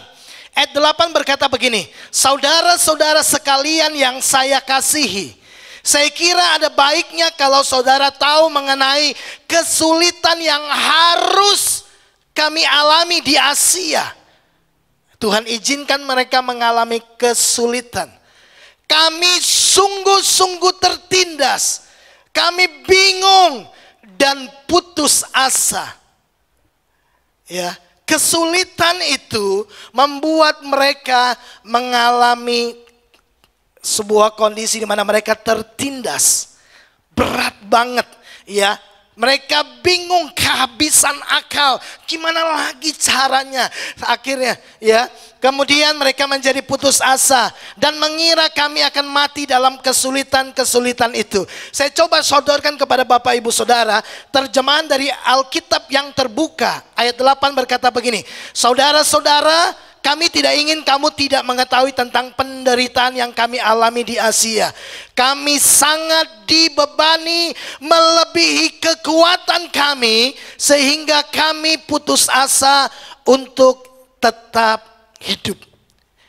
Ayat 8 berkata begini, saudara-saudara sekalian yang saya kasihi, saya kira ada baiknya kalau saudara tahu mengenai kesulitan yang harus kami alami di Asia. Tuhan izinkan mereka mengalami kesulitan. Kami sungguh-sungguh tertindas. Kami bingung dan putus asa. Ya, kesulitan itu membuat mereka mengalami sebuah kondisi di mana mereka tertindas. Berat banget, ya. Mereka bingung, kehabisan akal. Gimana lagi caranya? Akhirnya, ya, kemudian mereka menjadi putus asa dan mengira kami akan mati dalam kesulitan-kesulitan itu. Saya coba sodorkan kepada Bapak Ibu Saudara terjemahan dari Alkitab yang terbuka. Ayat 8 berkata begini, saudara-saudara, kami tidak ingin kamu tidak mengetahui tentang penderitaan yang kami alami di Asia. Kami sangat dibebani melebihi kekuatan kami, sehingga kami putus asa untuk tetap hidup.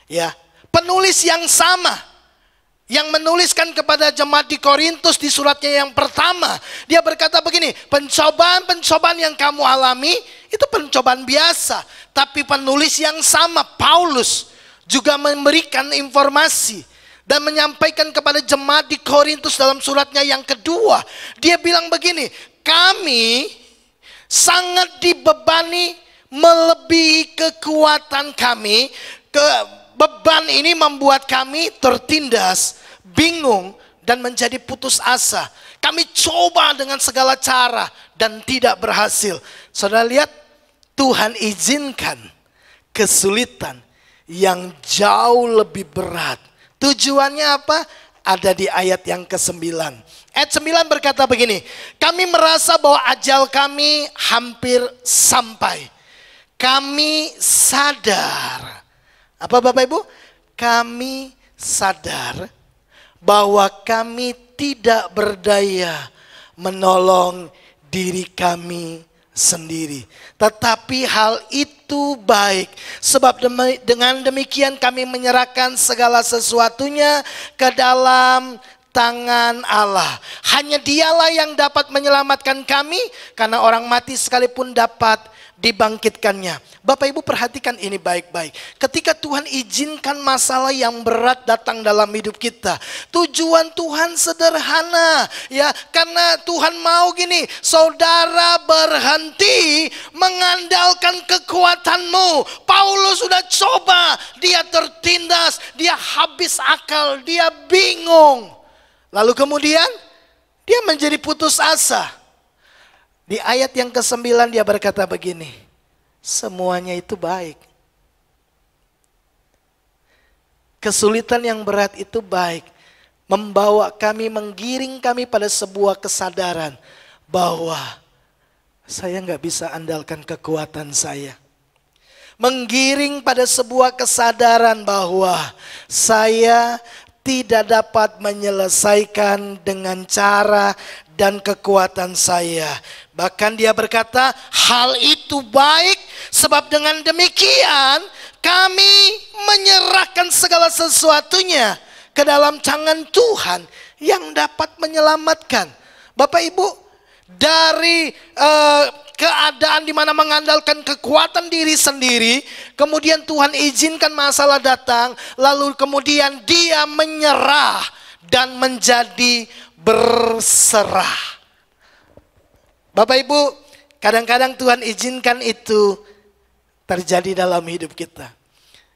Ya, penulis yang sama yang menuliskan kepada jemaat di Korintus di suratnya yang pertama, dia berkata begini, pencobaan-pencobaan yang kamu alami itu pencobaan biasa. Tapi penulis yang sama, Paulus, juga memberikan informasi dan menyampaikan kepada jemaat di Korintus dalam suratnya yang kedua. Dia bilang begini, kami sangat dibebani melebihi kekuatan kami. Beban ini membuat kami tertindas, bingung, dan menjadi putus asa. Kami coba dengan segala cara dan tidak berhasil. Saudara lihat, Tuhan izinkan kesulitan yang jauh lebih berat. Tujuannya apa? ada di ayat yang ke-9. Ayat 9 berkata begini, kami merasa bahwa ajal kami hampir sampai. Kami sadar. Apa Bapak Ibu? Kami sadar bahwa kami tidak berdaya menolong diri kami sendiri. Tetapi hal itu baik, sebab dengan demikian kami menyerahkan segala sesuatunya ke dalam tangan Allah. Hanya Dialah yang dapat menyelamatkan kami, karena orang mati sekalipun dapat dibangkitkannya. Bapak Ibu perhatikan ini baik-baik. Ketika Tuhan izinkan masalah yang berat datang dalam hidup kita, tujuan Tuhan sederhana, ya, karena Tuhan mau gini, saudara berhenti mengandalkan kekuatanmu. Paulus sudah coba, dia tertindas, dia habis akal, dia bingung. Lalu kemudian dia menjadi putus asa. Di ayat yang ke-9 dia berkata begini, semuanya itu baik. Kesulitan yang berat itu baik, membawa kami, menggiring kami pada sebuah kesadaran bahwa saya nggak bisa andalkan kekuatan saya. Menggiring pada sebuah kesadaran bahwa saya tidak dapat menyelesaikan dengan cara dan kekuatan saya. Bahkan dia berkata, hal itu baik, sebab dengan demikian kami menyerahkan segala sesuatunya ke dalam tangan Tuhan yang dapat menyelamatkan. Bapak Ibu, dari keadaan di mana mengandalkan kekuatan diri sendiri, kemudian Tuhan izinkan masalah datang, lalu kemudian dia menyerah dan menjadi berserah. Bapak Ibu, kadang-kadang Tuhan izinkan itu terjadi dalam hidup kita.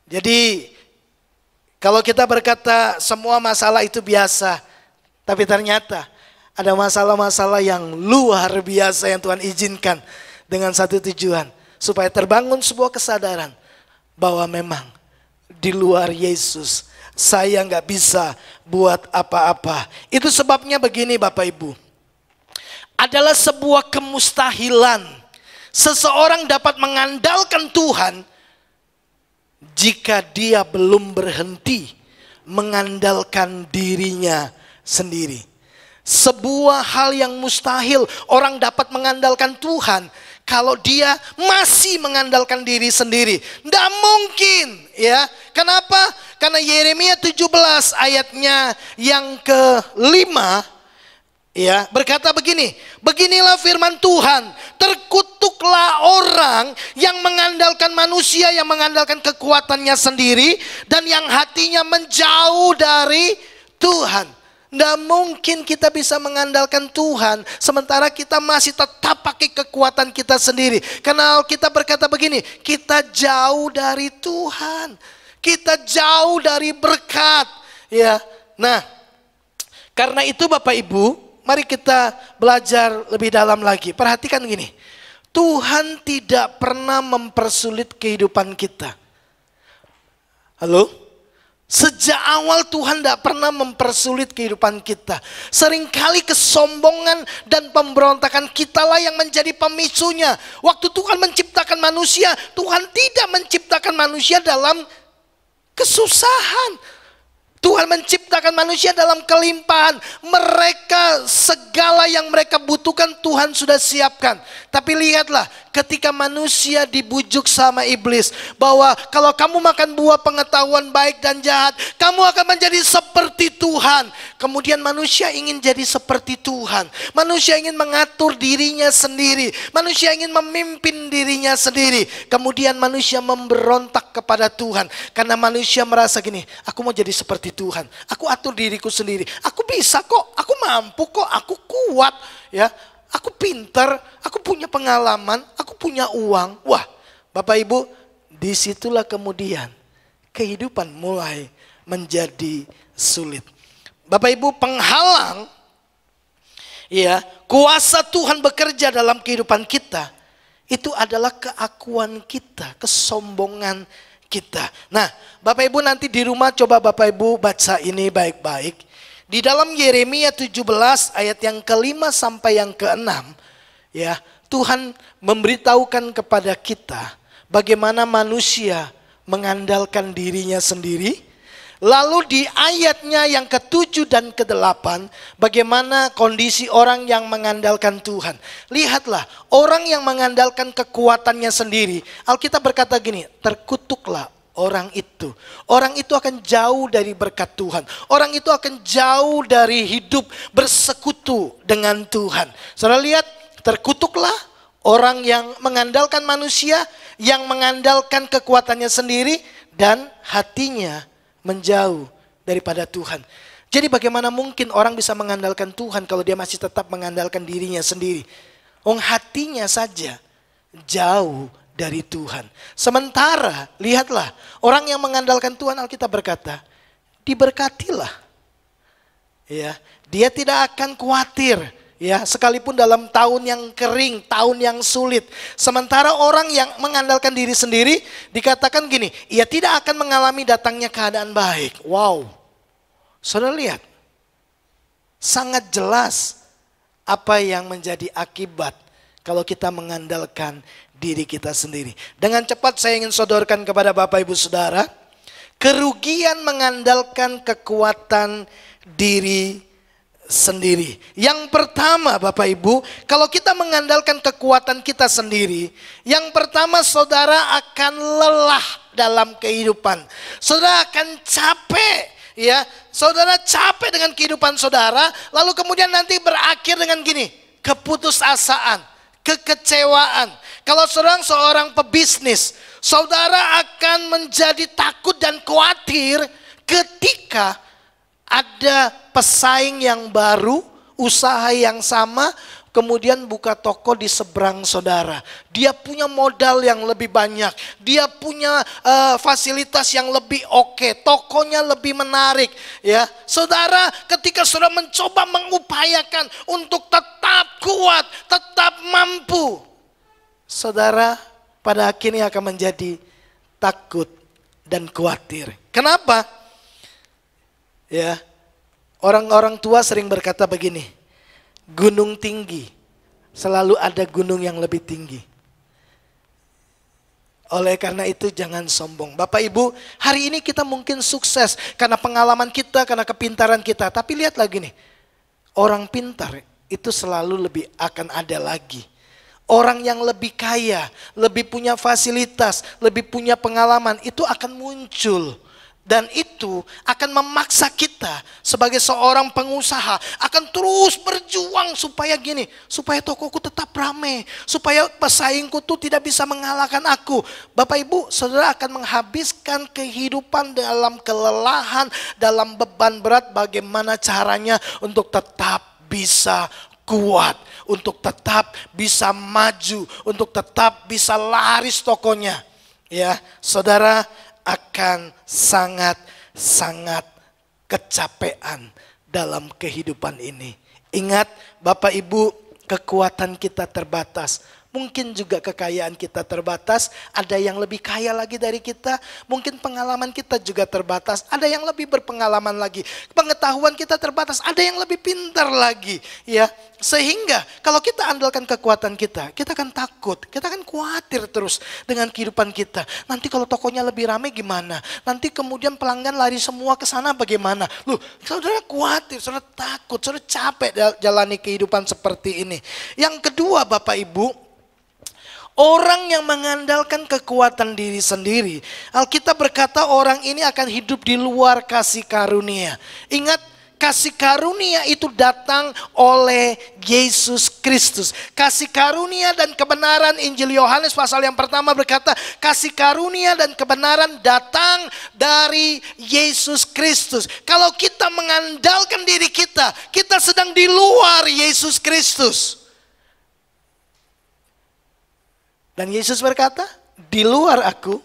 Jadi kalau kita berkata semua masalah itu biasa, tapi ternyata ada masalah-masalah yang luar biasa yang Tuhan izinkan dengan satu tujuan, supaya terbangun sebuah kesadaran bahwa memang di luar Yesus saya nggak bisa buat apa-apa. Itu sebabnya begini Bapak Ibu, adalah sebuah kemustahilan seseorang dapat mengandalkan Tuhan jika dia belum berhenti mengandalkan dirinya sendiri. Sebuah hal yang mustahil orang dapat mengandalkan Tuhan kalau dia masih mengandalkan diri sendiri. Tidak mungkin, ya. Kenapa? Karena Yeremia 17 ayatnya yang ke-5, ya, berkata begini, beginilah firman Tuhan, terkutuklah orang yang mengandalkan manusia, yang mengandalkan kekuatannya sendiri, dan yang hatinya menjauh dari Tuhan. Tidak mungkin kita bisa mengandalkan Tuhan sementara kita masih tetap pakai kekuatan kita sendiri. Karena kita berkata begini, kita jauh dari Tuhan, kita jauh dari berkat, ya. Nah, karena itu Bapak Ibu, mari kita belajar lebih dalam lagi. Perhatikan gini, Tuhan tidak pernah mempersulit kehidupan kita. Halo? Sejak awal Tuhan tidak pernah mempersulit kehidupan kita. Seringkali kesombongan dan pemberontakan kitalah yang menjadi pemicunya. Waktu Tuhan menciptakan manusia, Tuhan tidak menciptakan manusia dalam kesusahan. Tuhan menciptakan manusia dalam kelimpahan. Mereka, segala yang mereka butuhkan Tuhan sudah siapkan. Tapi lihatlah, ketika manusia dibujuk sama iblis bahwa kalau kamu makan buah pengetahuan baik dan jahat, kamu akan menjadi seperti Tuhan. Kemudian manusia ingin jadi seperti Tuhan. Manusia ingin mengatur dirinya sendiri. Manusia ingin memimpin dirinya sendiri. Kemudian manusia memberontak kepada Tuhan. Karena manusia merasa gini, aku mau jadi seperti Tuhan. Aku atur diriku sendiri. Aku bisa kok, aku mampu kok, aku kuat, ya. Aku pintar, aku punya pengalaman, aku punya uang. Wah, Bapak Ibu, disitulah kemudian kehidupan mulai menjadi sulit. Bapak Ibu, penghalang, ya, kuasa Tuhan bekerja dalam kehidupan kita, itu adalah keakuan kita, kesombongan kita. Nah, Bapak Ibu nanti di rumah coba Bapak Ibu baca ini baik-baik. Di dalam Yeremia 17 ayat yang ke-5 sampai yang ke-6, ya, Tuhan memberitahukan kepada kita bagaimana manusia mengandalkan dirinya sendiri. Lalu di ayatnya yang ke-7 dan ke-8, bagaimana kondisi orang yang mengandalkan Tuhan. Lihatlah, orang yang mengandalkan kekuatannya sendiri, Alkitab berkata gini, terkutuklah orang itu. Orang itu akan jauh dari berkat Tuhan. Orang itu akan jauh dari hidup bersekutu dengan Tuhan. Saudara lihat, terkutuklah orang yang mengandalkan manusia, yang mengandalkan kekuatannya sendiri, dan hatinya menjauh daripada Tuhan. Jadi bagaimana mungkin orang bisa mengandalkan Tuhan kalau dia masih tetap mengandalkan dirinya sendiri? Hatinya saja jauh dari Tuhan. Sementara lihatlah, orang yang mengandalkan Tuhan, Alkitab berkata, diberkatilah. Ya, dia tidak akan khawatir. Ya, sekalipun dalam tahun yang kering, tahun yang sulit. Sementara orang yang mengandalkan diri sendiri, dikatakan gini, ia tidak akan mengalami datangnya keadaan baik. Wow, saudara lihat, sangat jelas apa yang menjadi akibat kalau kita mengandalkan diri kita sendiri. Dengan cepat saya ingin sodorkan kepada Bapak Ibu Saudara, kerugian mengandalkan kekuatan diri sendiri. Yang pertama Bapak Ibu, kalau kita mengandalkan kekuatan kita sendiri, yang pertama saudara akan lelah dalam kehidupan. Saudara akan capek, ya. Saudara capek dengan kehidupan saudara, lalu kemudian nanti berakhir dengan gini, keputusasaan, kekecewaan. Kalau seorang pebisnis, saudara akan menjadi takut dan khawatir ketika ada pesaing yang baru, usaha yang sama, kemudian buka toko di seberang saudara. Dia punya modal yang lebih banyak, dia punya fasilitas yang lebih oke, tokonya lebih menarik. Ya, saudara, ketika saudara mencoba mengupayakan untuk tetap kuat, tetap mampu, saudara pada akhirnya akan menjadi takut dan khawatir. Kenapa? Ya, orang-orang tua sering berkata begini, gunung tinggi, selalu ada gunung yang lebih tinggi. Oleh karena itu jangan sombong. Bapak Ibu, hari ini kita mungkin sukses karena pengalaman kita, karena kepintaran kita. Tapi lihat lagi nih, orang pintar itu selalu lebih akan ada lagi. Orang yang lebih kaya, lebih punya fasilitas, lebih punya pengalaman, itu akan muncul. Dan itu akan memaksa kita sebagai seorang pengusaha akan terus berjuang supaya gini, supaya tokoku tetap ramai, supaya pesaingku tuh tidak bisa mengalahkan aku. Bapak Ibu, saudara akan menghabiskan kehidupan dalam kelelahan, dalam beban berat. Bagaimana caranya untuk tetap bisa kuat, untuk tetap bisa maju, untuk tetap bisa laris tokonya. Ya, saudara akan sangat kecapean dalam kehidupan ini. Ingat Bapak Ibu, kekuatan kita terbatas. Mungkin juga kekayaan kita terbatas, ada yang lebih kaya lagi dari kita. Mungkin pengalaman kita juga terbatas, ada yang lebih berpengalaman lagi. Pengetahuan kita terbatas, ada yang lebih pintar lagi. Ya, sehingga kalau kita andalkan kekuatan kita akan takut, kita akan khawatir terus dengan kehidupan kita. Nanti kalau tokonya lebih ramai gimana? Nanti kemudian pelanggan lari semua ke sana bagaimana? Loh, saudara khawatir, saudara takut, saudara capek jalani kehidupan seperti ini. Yang kedua Bapak Ibu, orang yang mengandalkan kekuatan diri sendiri, Alkitab berkata orang ini akan hidup di luar kasih karunia. Ingat, kasih karunia itu datang oleh Yesus Kristus. Kasih karunia dan kebenaran, Injil Yohanes pasal yang pertama berkata, kasih karunia dan kebenaran datang dari Yesus Kristus. Kalau kita mengandalkan diri kita sedang di luar Yesus Kristus. Dan Yesus berkata, di luar aku,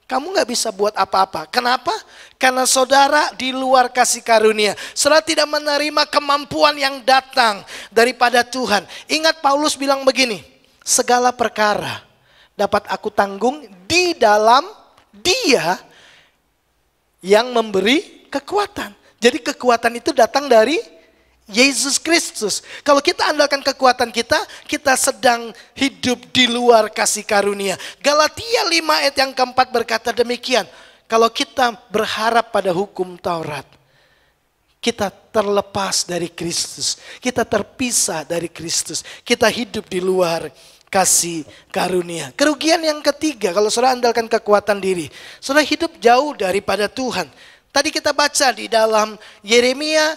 kamu gak bisa buat apa-apa. Kenapa? Karena saudara di luar kasih karunia. Saudara tidak menerima kemampuan yang datang daripada Tuhan. Ingat Paulus bilang begini, segala perkara dapat aku tanggung di dalam Dia yang memberi kekuatan. Jadi kekuatan itu datang dari Yesus Kristus. Kalau kita andalkan kekuatan kita, kita sedang hidup di luar kasih karunia. Galatia 5 ayat yang keempat berkata demikian. Kalau kita berharap pada hukum Taurat, kita terlepas dari Kristus. Kita terpisah dari Kristus. Kita hidup di luar kasih karunia. Kerugian yang ketiga, kalau saudara andalkan kekuatan diri, saudara hidup jauh daripada Tuhan. Tadi kita baca di dalam Yeremia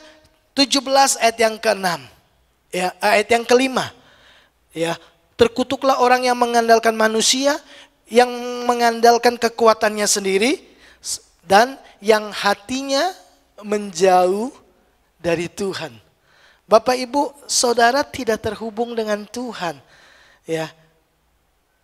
17 ayat yang ke-6. Ya, ayat yang ke-5. Ya, terkutuklah orang yang mengandalkan manusia, yang mengandalkan kekuatannya sendiri, dan yang hatinya menjauh dari Tuhan. Bapak Ibu, saudara tidak terhubung dengan Tuhan. Ya.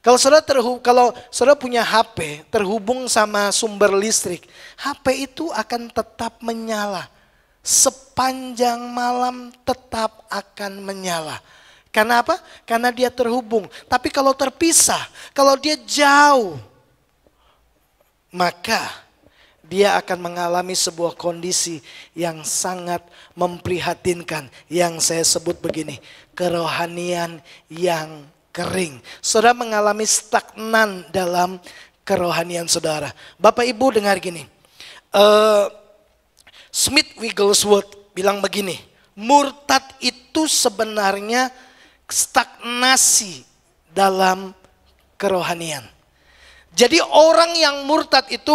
Kalau saudara punya HP terhubung sama sumber listrik, HP itu akan tetap menyala. Sepanjang malam tetap akan menyala. Karena apa? Karena dia terhubung. Tapi kalau terpisah, kalau dia jauh, maka dia akan mengalami sebuah kondisi yang sangat memprihatinkan. Yang saya sebut begini, kerohanian yang kering. Saudara mengalami stagnan dalam kerohanian saudara. Bapak Ibu dengar gini. Smith Wigglesworth bilang begini, murtad itu sebenarnya stagnasi dalam kerohanian. Jadi orang yang murtad itu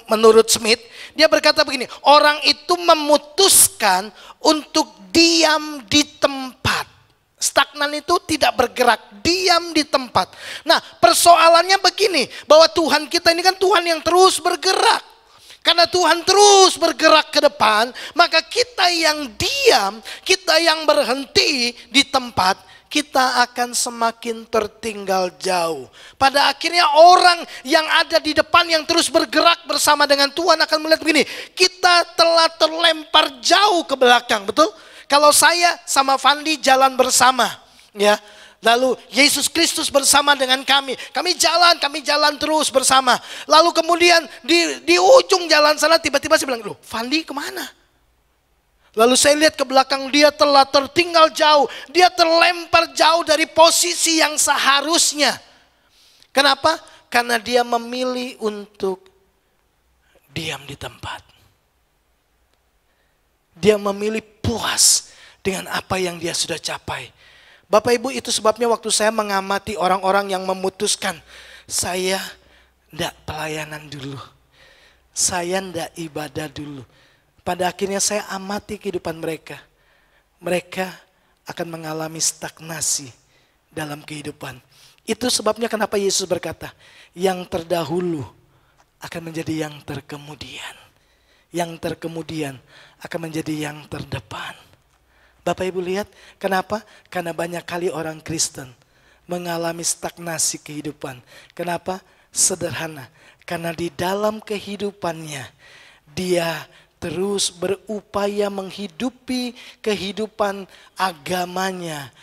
menurut Smith, dia berkata begini, orang itu memutuskan untuk diam di tempat. Stagnan itu tidak bergerak, diam di tempat. Nah, persoalannya begini, bahwa Tuhan kita ini kan Tuhan yang terus bergerak. Karena Tuhan terus bergerak ke depan, maka kita yang diam, kita yang berhenti di tempat, kita akan semakin tertinggal jauh. Pada akhirnya orang yang ada di depan yang terus bergerak bersama dengan Tuhan akan melihat begini, kita telah terlempar jauh ke belakang, betul? Kalau saya sama Fandi jalan bersama, ya. Lalu Yesus Kristus bersama dengan kami jalan terus bersama. Lalu kemudian di ujung jalan sana tiba-tiba saya bilang, loh Fandi kemana? Lalu saya lihat ke belakang, dia telah tertinggal jauh. Dia terlempar jauh dari posisi yang seharusnya. Kenapa? Karena dia memilih untuk diam di tempat. Dia memilih puas dengan apa yang dia sudah capai. Bapak Ibu, itu sebabnya waktu saya mengamati orang-orang yang memutuskan, saya ndak pelayanan dulu, saya ndak ibadah dulu. Pada akhirnya saya amati kehidupan mereka. Mereka akan mengalami stagnasi dalam kehidupan. Itu sebabnya kenapa Yesus berkata, yang terdahulu akan menjadi yang terkemudian. Yang terkemudian akan menjadi yang terdepan. Bapak Ibu lihat, kenapa? Karena banyak kali orang Kristen mengalami stagnasi kehidupan. Kenapa? Sederhana. Karena di dalam kehidupannya, dia terus berupaya menghidupi kehidupan agamanya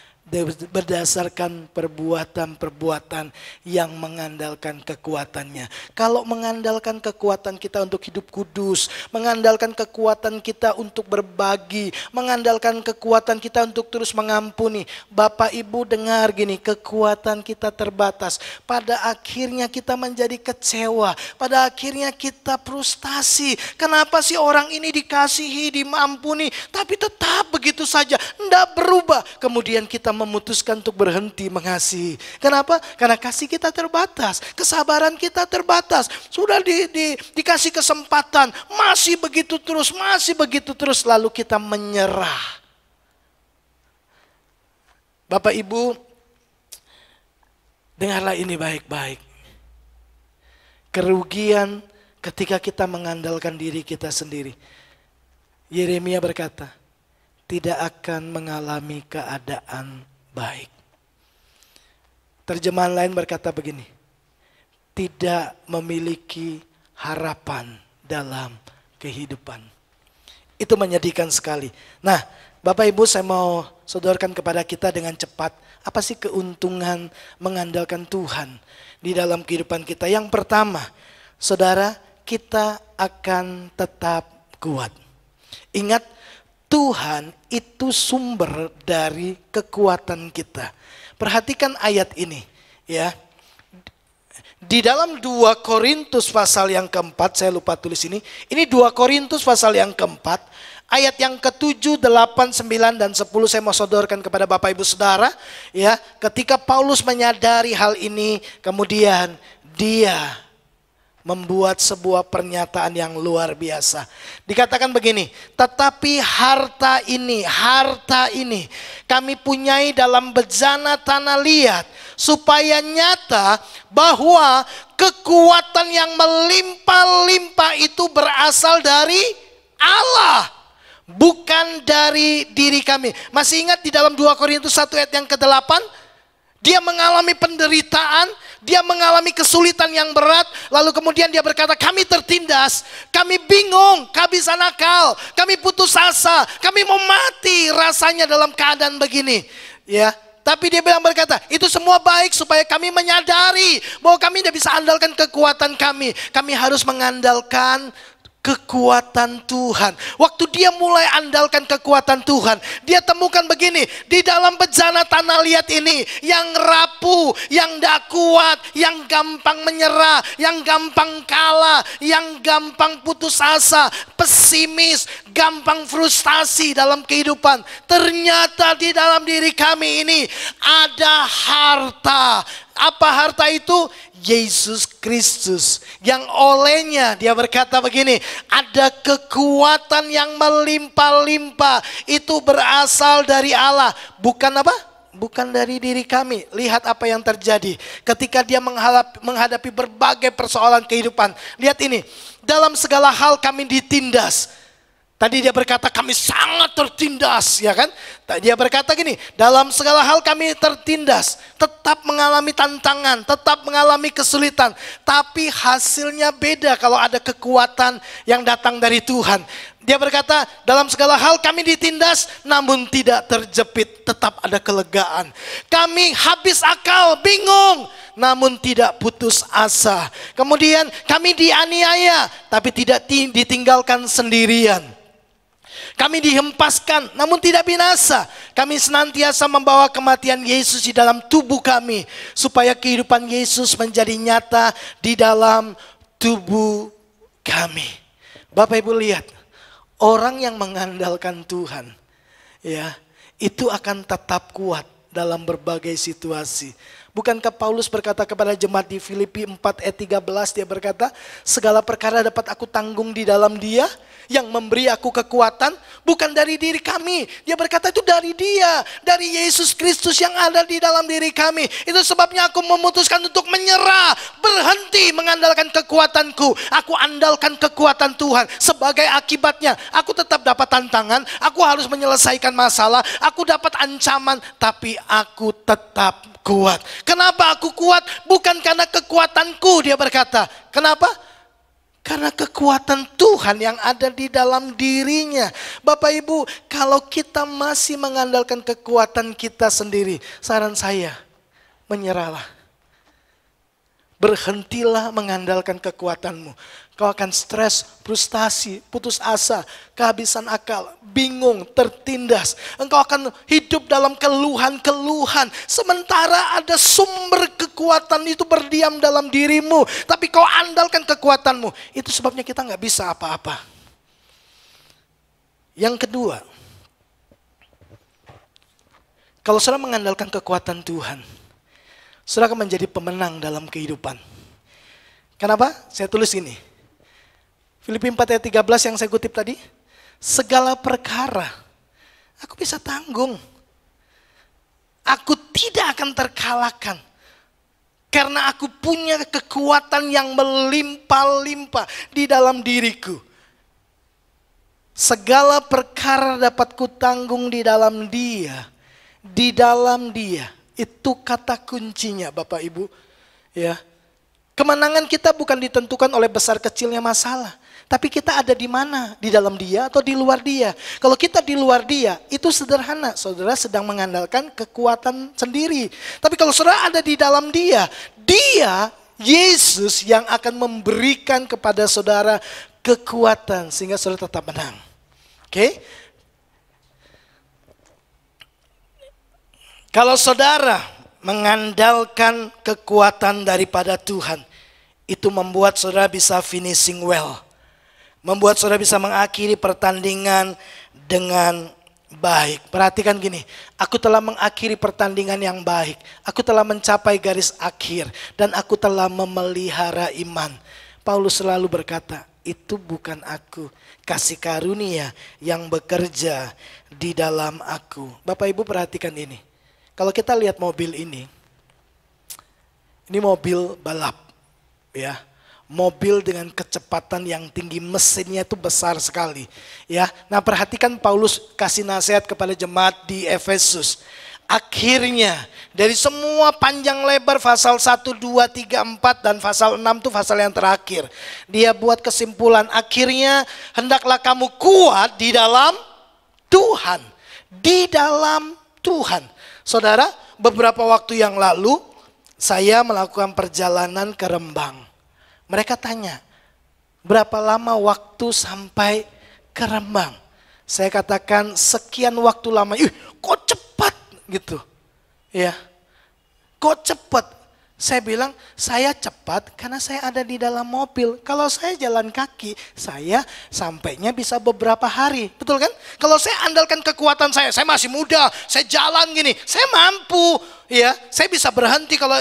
berdasarkan perbuatan-perbuatan yang mengandalkan kekuatannya. Kalau mengandalkan kekuatan kita untuk hidup kudus, mengandalkan kekuatan kita untuk berbagi, mengandalkan kekuatan kita untuk terus mengampuni, Bapak Ibu dengar gini, kekuatan kita terbatas. Pada akhirnya kita menjadi kecewa, pada akhirnya kita frustasi. Kenapa sih orang ini dikasihi, dimampuni, tapi tetap begitu saja, tidak berubah. Kemudian kita memutuskan untuk berhenti mengasihi. Kenapa? Karena kasih kita terbatas, kesabaran kita terbatas. Sudah dikasih kesempatan, masih begitu terus, lalu kita menyerah. Bapak Ibu, dengarlah ini baik-baik. Kerugian ketika kita mengandalkan diri kita sendiri. Yeremia berkata, tidak akan mengalami keadaan baik. Terjemahan lain berkata begini, tidak memiliki harapan dalam kehidupan. Itu menyedihkan sekali. Nah, Bapak Ibu, saya mau sodorkan kepada kita dengan cepat, apa sih keuntungan mengandalkan Tuhan di dalam kehidupan kita? Yang pertama, saudara, kita akan tetap kuat. Ingat, Tuhan itu sumber dari kekuatan kita. Perhatikan ayat ini, ya. Di dalam 2 Korintus pasal yang keempat, saya lupa tulis ini 2 Korintus pasal yang keempat, ayat yang ke-7, 8, 9, dan 10 saya mau sodorkan kepada Bapak Ibu Saudara. Ya, ketika Paulus menyadari hal ini, kemudian dia membuat sebuah pernyataan yang luar biasa. Dikatakan begini, tetapi harta ini kami punyai dalam bejana tanah liat, supaya nyata bahwa kekuatan yang melimpah-limpah itu berasal dari Allah, bukan dari diri kami. Masih ingat di dalam 2 Korintus 1 ayat yang ke-8? Dia mengalami penderitaan, dia mengalami kesulitan yang berat, lalu kemudian dia berkata, kami tertindas, kami bingung, kehabisan akal, kami putus asa, kami mau mati rasanya dalam keadaan begini. Ya, tapi dia berkata, itu semua baik supaya kami menyadari bahwa kami tidak bisa andalkan kekuatan kami. Kami harus mengandalkan kekuatan Tuhan. Waktu dia mulai andalkan kekuatan Tuhan, dia temukan begini, di dalam bejana tanah liat ini, yang rapuh, yang tidak kuat, yang gampang menyerah, yang gampang kalah, yang gampang putus asa, pesimis, gampang frustasi dalam kehidupan. Ternyata di dalam diri kami ini ada harta. Apa harta itu? Yesus Kristus, yang olehnya dia berkata begini, ada kekuatan yang melimpah-limpah, itu berasal dari Allah, bukan apa? Bukan dari diri kami. Lihat apa yang terjadi ketika dia menghadapi berbagai persoalan kehidupan. Lihat ini, dalam segala hal kami ditindas. Tadi dia berkata kami sangat tertindas, ya kan? Dia berkata gini, dalam segala hal kami tertindas, tetap mengalami tantangan, tetap mengalami kesulitan. Tapi hasilnya beda kalau ada kekuatan yang datang dari Tuhan. Dia berkata, dalam segala hal kami ditindas, namun tidak terjepit, tetap ada kelegaan. Kami habis akal, bingung, namun tidak putus asa. Kemudian kami dianiaya, tapi tidak ditinggalkan sendirian. Kami dihempaskan namun tidak binasa. Kami senantiasa membawa kematian Yesus di dalam tubuh kami, supaya kehidupan Yesus menjadi nyata di dalam tubuh kami. Bapak Ibu lihat, orang yang mengandalkan Tuhan, ya, itu akan tetap kuat dalam berbagai situasi. Bukankah Paulus berkata kepada jemaat di Filipi 4 ayat 13, dia berkata, segala perkara dapat aku tanggung di dalam Dia yang memberi aku kekuatan, bukan dari diri kami. Dia berkata itu dari Dia, dari Yesus Kristus yang ada di dalam diri kami. Itu sebabnya aku memutuskan untuk menyerah, berhenti mengandalkan kekuatanku. Aku andalkan kekuatan Tuhan. Sebagai akibatnya, aku tetap dapat tantangan, aku harus menyelesaikan masalah, aku dapat ancaman, tapi aku tetap kuat. Kenapa aku kuat? Bukan karena kekuatanku, dia berkata. Kenapa? Karena kekuatan Tuhan yang ada di dalam dirinya. Bapak Ibu, kalau kita masih mengandalkan kekuatan kita sendiri, saran saya, menyerahlah. Berhentilah mengandalkan kekuatanmu. Kau akan stres, frustasi, putus asa, kehabisan akal, bingung, tertindas. Engkau akan hidup dalam keluhan-keluhan. Sementara ada sumber kekuatan itu berdiam dalam dirimu. Tapi kau andalkan kekuatanmu. Itu sebabnya kita nggak bisa apa-apa. Yang kedua, kalau saudara mengandalkan kekuatan Tuhan, saudara akan menjadi pemenang dalam kehidupan. Kenapa? Saya tulis ini. Filipi 4 ayat 13 yang saya kutip tadi. Segala perkara aku bisa tanggung. Aku tidak akan terkalahkan. Karena aku punya kekuatan yang melimpah-limpah di dalam diriku. Segala perkara dapat kutanggung di dalam Dia. Di dalam Dia. Itu kata kuncinya Bapak Ibu. Ya. Kemenangan kita bukan ditentukan oleh besar kecilnya masalah. Tapi kita ada di mana? Di dalam Dia atau di luar Dia? Kalau kita di luar Dia, itu sederhana. Saudara sedang mengandalkan kekuatan sendiri. Tapi kalau saudara ada di dalam Dia, Dia, Yesus yang akan memberikan kepada saudara kekuatan sehingga saudara tetap menang. Oke? Kalau saudara mengandalkan kekuatan daripada Tuhan, itu membuat saudara bisa finishing well. Membuat saudara bisa mengakhiri pertandingan dengan baik. Perhatikan gini, aku telah mengakhiri pertandingan yang baik. Aku telah mencapai garis akhir dan aku telah memelihara iman. Paulus selalu berkata, itu bukan aku, kasih karunia yang bekerja di dalam aku. Bapak Ibu perhatikan ini. Kalau kita lihat mobil ini mobil balap, ya. Mobil dengan kecepatan yang tinggi, mesinnya itu besar sekali, ya. Nah, perhatikan Paulus kasih nasihat kepada jemaat di Efesus. Akhirnya dari semua panjang lebar pasal 1, 2, 3, 4 dan pasal 6 itu pasal yang terakhir. Dia buat kesimpulan, akhirnya hendaklah kamu kuat di dalam Tuhan. Di dalam Tuhan. Saudara, beberapa waktu yang lalu saya melakukan perjalanan ke Rembang. Mereka tanya, berapa lama waktu sampai ke Rembang? Saya katakan sekian waktu lama. Ih, kok cepat gitu. Ya. Kok cepat? Saya bilang, saya cepat karena saya ada di dalam mobil. Kalau saya jalan kaki, saya sampainya bisa beberapa hari. Betul kan? Kalau saya andalkan kekuatan saya masih muda, saya jalan gini, saya mampu. Ya, saya bisa berhenti kalau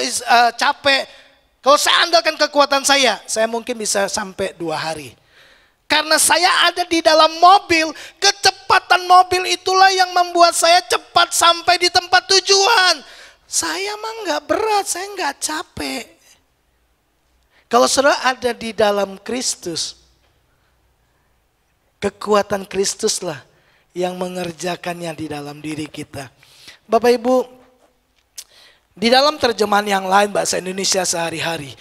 capek. Kalau saya andalkan kekuatan saya mungkin bisa sampai 2 hari. Karena saya ada di dalam mobil, kecepatan mobil itulah yang membuat saya cepat sampai di tempat tujuan. Saya mah nggak berat, saya nggak capek. Kalau saudara ada di dalam Kristus, kekuatan Kristuslah yang mengerjakannya di dalam diri kita. Bapak Ibu, di dalam terjemahan yang lain bahasa Indonesia sehari-hari,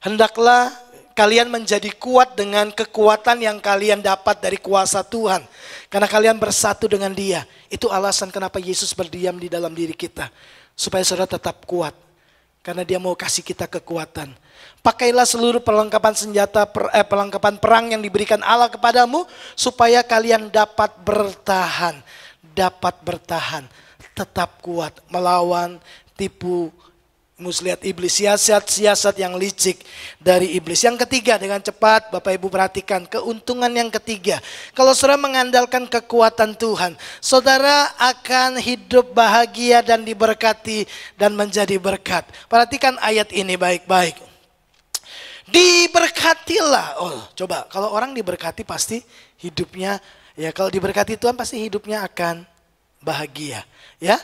hendaklah kalian menjadi kuat dengan kekuatan yang kalian dapat dari kuasa Tuhan. Karena kalian bersatu dengan Dia. Itu alasan kenapa Yesus berdiam di dalam diri kita. Supaya saudara tetap kuat. Karena Dia mau kasih kita kekuatan. Pakailah seluruh perlengkapan senjata, perlengkapan perang yang diberikan Allah kepadamu. Supaya kalian dapat bertahan. Dapat bertahan. Tetap kuat melawan tipu muslihat iblis, siasat-siasat yang licik dari iblis. Yang ketiga, dengan cepat Bapak Ibu perhatikan, keuntungan yang ketiga. Kalau saudara mengandalkan kekuatan Tuhan, saudara akan hidup bahagia dan diberkati dan menjadi berkat. Perhatikan ayat ini baik-baik. Diberkatilah. Oh, coba kalau orang diberkati pasti hidupnya, ya kalau diberkati Tuhan pasti hidupnya akan bahagia, ya.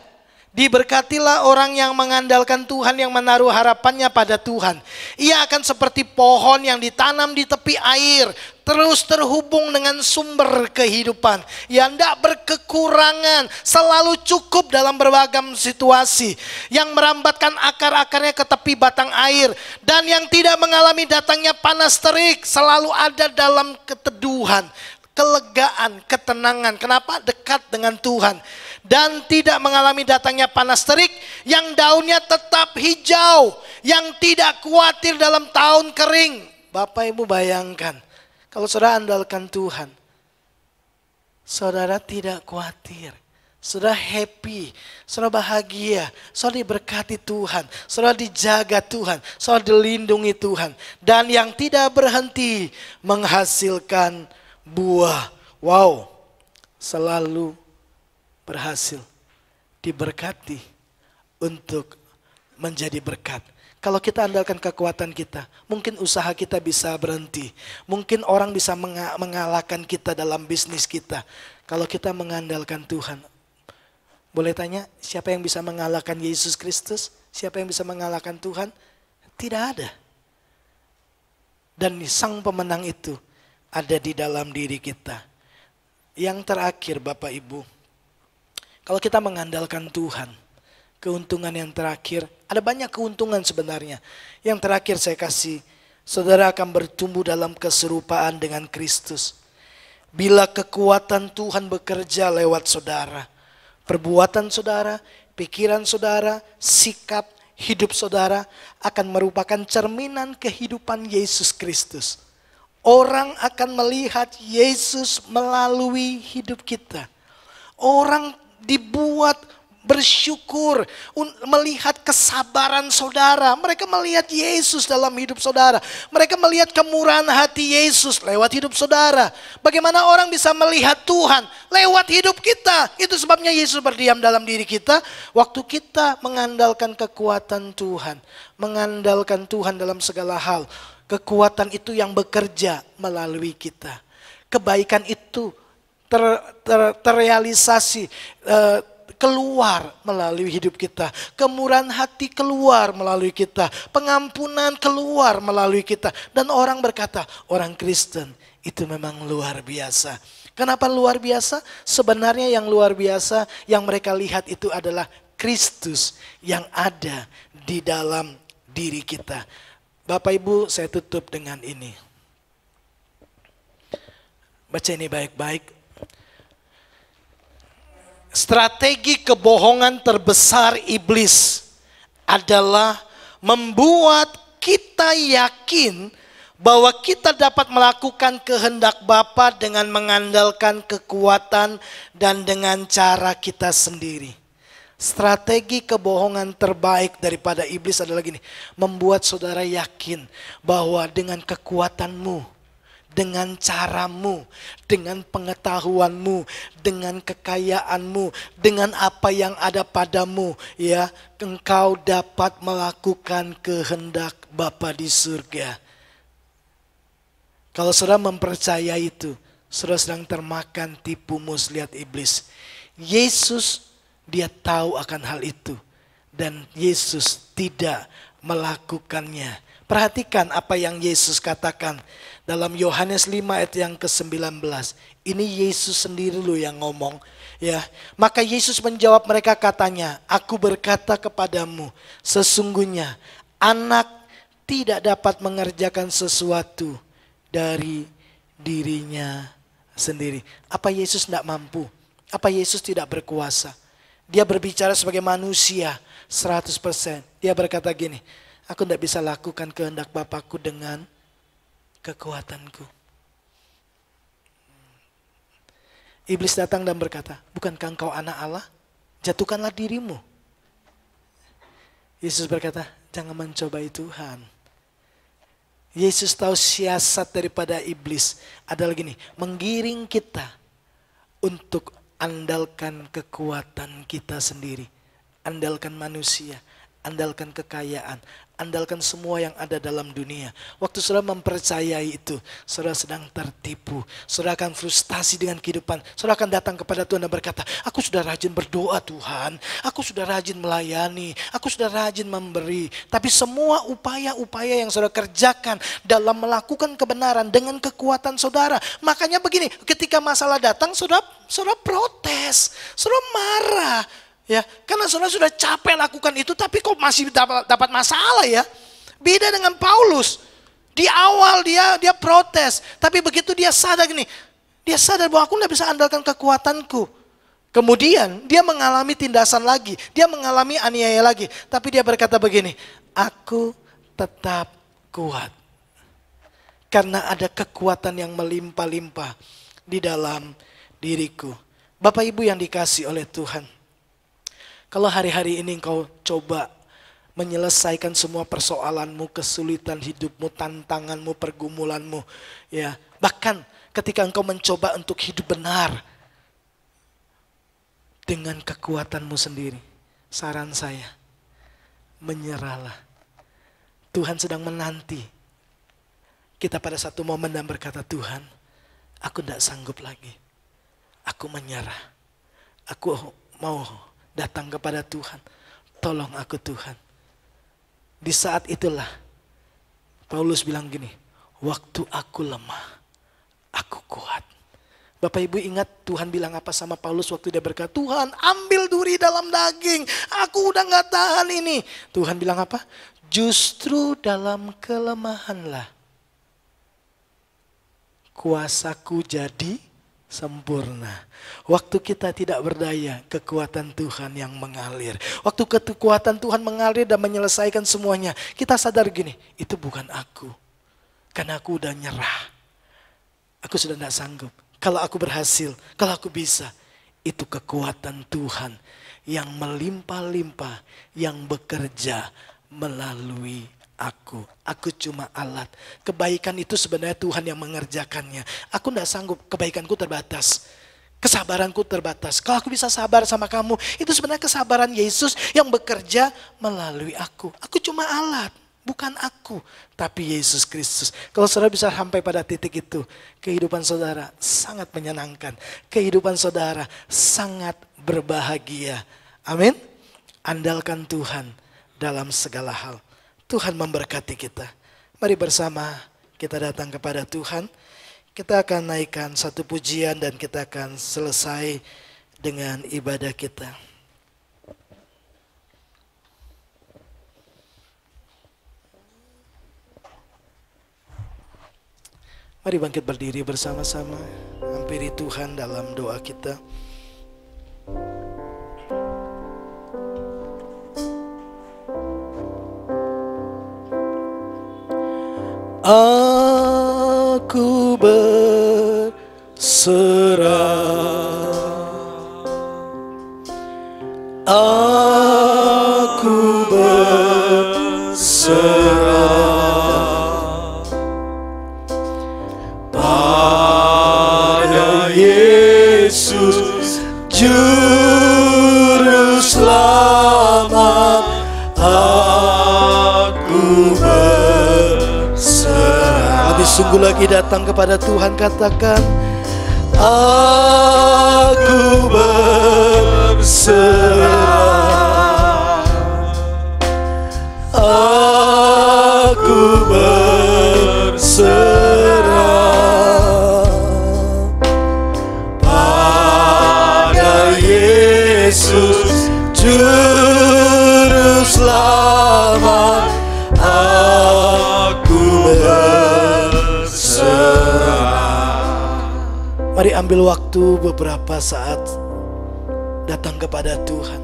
Diberkatilah orang yang mengandalkan Tuhan, yang menaruh harapannya pada Tuhan. Ia akan seperti pohon yang ditanam di tepi air, terus terhubung dengan sumber kehidupan. Yang tidak berkekurangan, selalu cukup dalam berbagai situasi. Yang merambatkan akar-akarnya ke tepi batang air. Dan yang tidak mengalami datangnya panas terik, selalu ada dalam keteduhan, kelegaan, ketenangan. Kenapa? Dekat dengan Tuhan. Dan tidak mengalami datangnya panas terik, yang daunnya tetap hijau, yang tidak khawatir dalam tahun kering. Bapak Ibu bayangkan, kalau saudara andalkan Tuhan, saudara tidak khawatir, saudara happy, saudara bahagia, saudara diberkati Tuhan, saudara dijaga Tuhan, saudara dilindungi Tuhan. Dan yang tidak berhenti menghasilkan buah. Wow, selalu berhasil, diberkati untuk menjadi berkat. Kalau kita andalkan kekuatan kita, mungkin usaha kita bisa berhenti. Mungkin orang bisa mengalahkan kita dalam bisnis kita. Kalau kita mengandalkan Tuhan. Boleh tanya, siapa yang bisa mengalahkan Yesus Kristus? Siapa yang bisa mengalahkan Tuhan? Tidak ada. Dan sang pemenang itu ada di dalam diri kita. Yang terakhir Bapak Ibu, kalau kita mengandalkan Tuhan, keuntungan yang terakhir, ada banyak keuntungan sebenarnya. Yang terakhir saya kasih, saudara akan bertumbuh dalam keserupaan dengan Kristus. Bila kekuatan Tuhan bekerja lewat saudara, perbuatan saudara, pikiran saudara, sikap hidup saudara akan merupakan cerminan kehidupan Yesus Kristus. Orang akan melihat Yesus melalui hidup kita. Orang dibuat bersyukur melihat kesabaran saudara. Mereka melihat Yesus dalam hidup saudara. Mereka melihat kemurahan hati Yesus lewat hidup saudara. Bagaimana orang bisa melihat Tuhan lewat hidup kita. Itu sebabnya Yesus berdiam dalam diri kita. Waktu kita mengandalkan kekuatan Tuhan. Mengandalkan Tuhan dalam segala hal. Kekuatan itu yang bekerja melalui kita. Kebaikan itu terrealisasi, keluar melalui hidup kita. Kemurahan hati keluar melalui kita. Pengampunan keluar melalui kita. Dan orang berkata, orang Kristen itu memang luar biasa. Kenapa luar biasa? Sebenarnya yang luar biasa yang mereka lihat itu adalah Kristus yang ada di dalam diri kita. Bapak Ibu, saya tutup dengan ini. Baca ini baik-baik. Strategi kebohongan terbesar iblis adalah membuat kita yakin bahwa kita dapat melakukan kehendak Bapa dengan mengandalkan kekuatan dan dengan cara kita sendiri. Strategi kebohongan terbaik daripada iblis adalah gini, membuat saudara yakin bahwa dengan kekuatanmu, dengan caramu, dengan pengetahuanmu, dengan kekayaanmu, dengan apa yang ada padamu, ya, engkau dapat melakukan kehendak Bapa di surga. Kalau saudara mempercayai itu, saudara sedang termakan tipu muslihat iblis. Yesus, dia tahu akan hal itu. Dan Yesus tidak melakukannya. Perhatikan apa yang Yesus katakan. Dalam Yohanes 5 ayat yang ke-19. Ini Yesus sendiri loh yang ngomong. Ya, maka Yesus menjawab mereka katanya, aku berkata kepadamu, sesungguhnya anak tidak dapat mengerjakan sesuatu dari dirinya sendiri. Apa Yesus tidak mampu? Apa Yesus tidak berkuasa? Dia berbicara sebagai manusia 100%. Dia berkata gini, aku tidak bisa lakukan kehendak Bapakku dengan kekuatanku. Iblis datang dan berkata, bukankah engkau anak Allah? Jatuhkanlah dirimu. Yesus berkata, jangan mencobai Tuhan. Yesus tahu siasat daripada iblis adalah gini, menggiring kita untuk andalkan kekuatan kita sendiri. Andalkan manusia, andalkan kekayaan, andalkan semua yang ada dalam dunia. Waktu saudara mempercayai itu, saudara sedang tertipu. Saudara akan frustasi dengan kehidupan. Saudara akan datang kepada Tuhan dan berkata, aku sudah rajin berdoa Tuhan. Aku sudah rajin melayani. Aku sudah rajin memberi. Tapi semua upaya-upaya yang saudara kerjakan dalam melakukan kebenaran dengan kekuatan saudara. Makanya begini, ketika masalah datang, saudara protes. Saudara marah. Ya, karena saudara sudah capek lakukan itu, tapi kok masih dapat masalah ya. Beda dengan Paulus. Di awal dia protes, tapi begitu dia sadar gini, dia sadar bahwa aku tidak bisa andalkan kekuatanku. Kemudian dia mengalami tindasan lagi, dia mengalami aniaya lagi, tapi dia berkata begini, aku tetap kuat. Karena ada kekuatan yang melimpah-limpah di dalam diriku. Bapak Ibu yang dikasihi oleh Tuhan. Kalau hari-hari ini engkau coba menyelesaikan semua persoalanmu, kesulitan hidupmu, tantanganmu, pergumulanmu, ya, bahkan ketika engkau mencoba untuk hidup benar dengan kekuatanmu sendiri, saran saya, menyerahlah. Tuhan sedang menanti kita pada satu momen dan berkata, Tuhan, aku tidak sanggup lagi, aku menyerah, aku mau datang kepada Tuhan. Tolong aku Tuhan. Di saat itulah Paulus bilang gini, waktu aku lemah, aku kuat. Bapak Ibu ingat Tuhan bilang apa sama Paulus waktu dia berkata, Tuhan ambil duri dalam daging, aku udah gak tahan ini. Tuhan bilang apa? Justru dalam kelemahanlah kuasaku jadi sempurna. Waktu kita tidak berdaya, kekuatan Tuhan yang mengalir. Waktu kekuatan Tuhan mengalir dan menyelesaikan semuanya, kita sadar gini, itu bukan aku. Karena aku udah nyerah. Aku sudah tidak sanggup. Kalau aku berhasil, kalau aku bisa, itu kekuatan Tuhan yang melimpah-limpah, yang bekerja melalui aku. Aku cuma alat. Kebaikan itu sebenarnya Tuhan yang mengerjakannya. Aku tidak sanggup, kebaikanku terbatas. Kesabaranku terbatas. Kalau aku bisa sabar sama kamu, itu sebenarnya kesabaran Yesus yang bekerja melalui aku. Aku cuma alat, bukan aku, tapi Yesus Kristus. Kalau saudara bisa sampai pada titik itu, kehidupan saudara sangat menyenangkan. Kehidupan saudara sangat berbahagia. Amin. Andalkan Tuhan dalam segala hal. Tuhan memberkati kita. Mari bersama kita datang kepada Tuhan. Kita akan naikkan satu pujian dan kita akan selesai dengan ibadah kita. Mari bangkit berdiri bersama-sama. Hampiri Tuhan dalam doa kita. Aku berserah, aku berserah pada Yesus Juru Selamat. Aku lebih sungguh lagi datang kepada Tuhan, katakan aku berserah, aku berserah pada Yesus Juru Selamat. Aku Mari ambil waktu beberapa saat datang kepada Tuhan.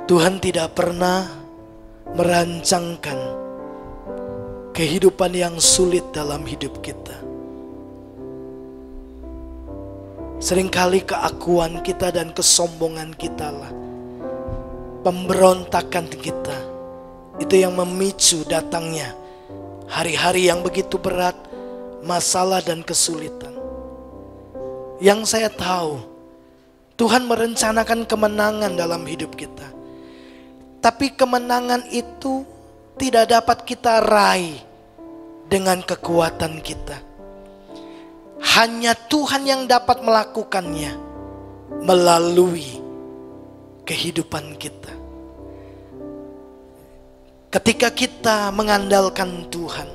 Tuhan tidak pernah merancangkan kehidupan yang sulit dalam hidup kita. Seringkali keakuan kita dan kesombongan kita lah, pemberontakan kita, itu yang memicu datangnya hari-hari yang begitu berat, masalah dan kesulitan. Yang saya tahu, Tuhan merencanakan kemenangan dalam hidup kita. Tapi kemenangan itu tidak dapat kita raih dengan kekuatan kita. Hanya Tuhan yang dapat melakukannya melalui kehidupan kita. Ketika kita mengandalkan Tuhan,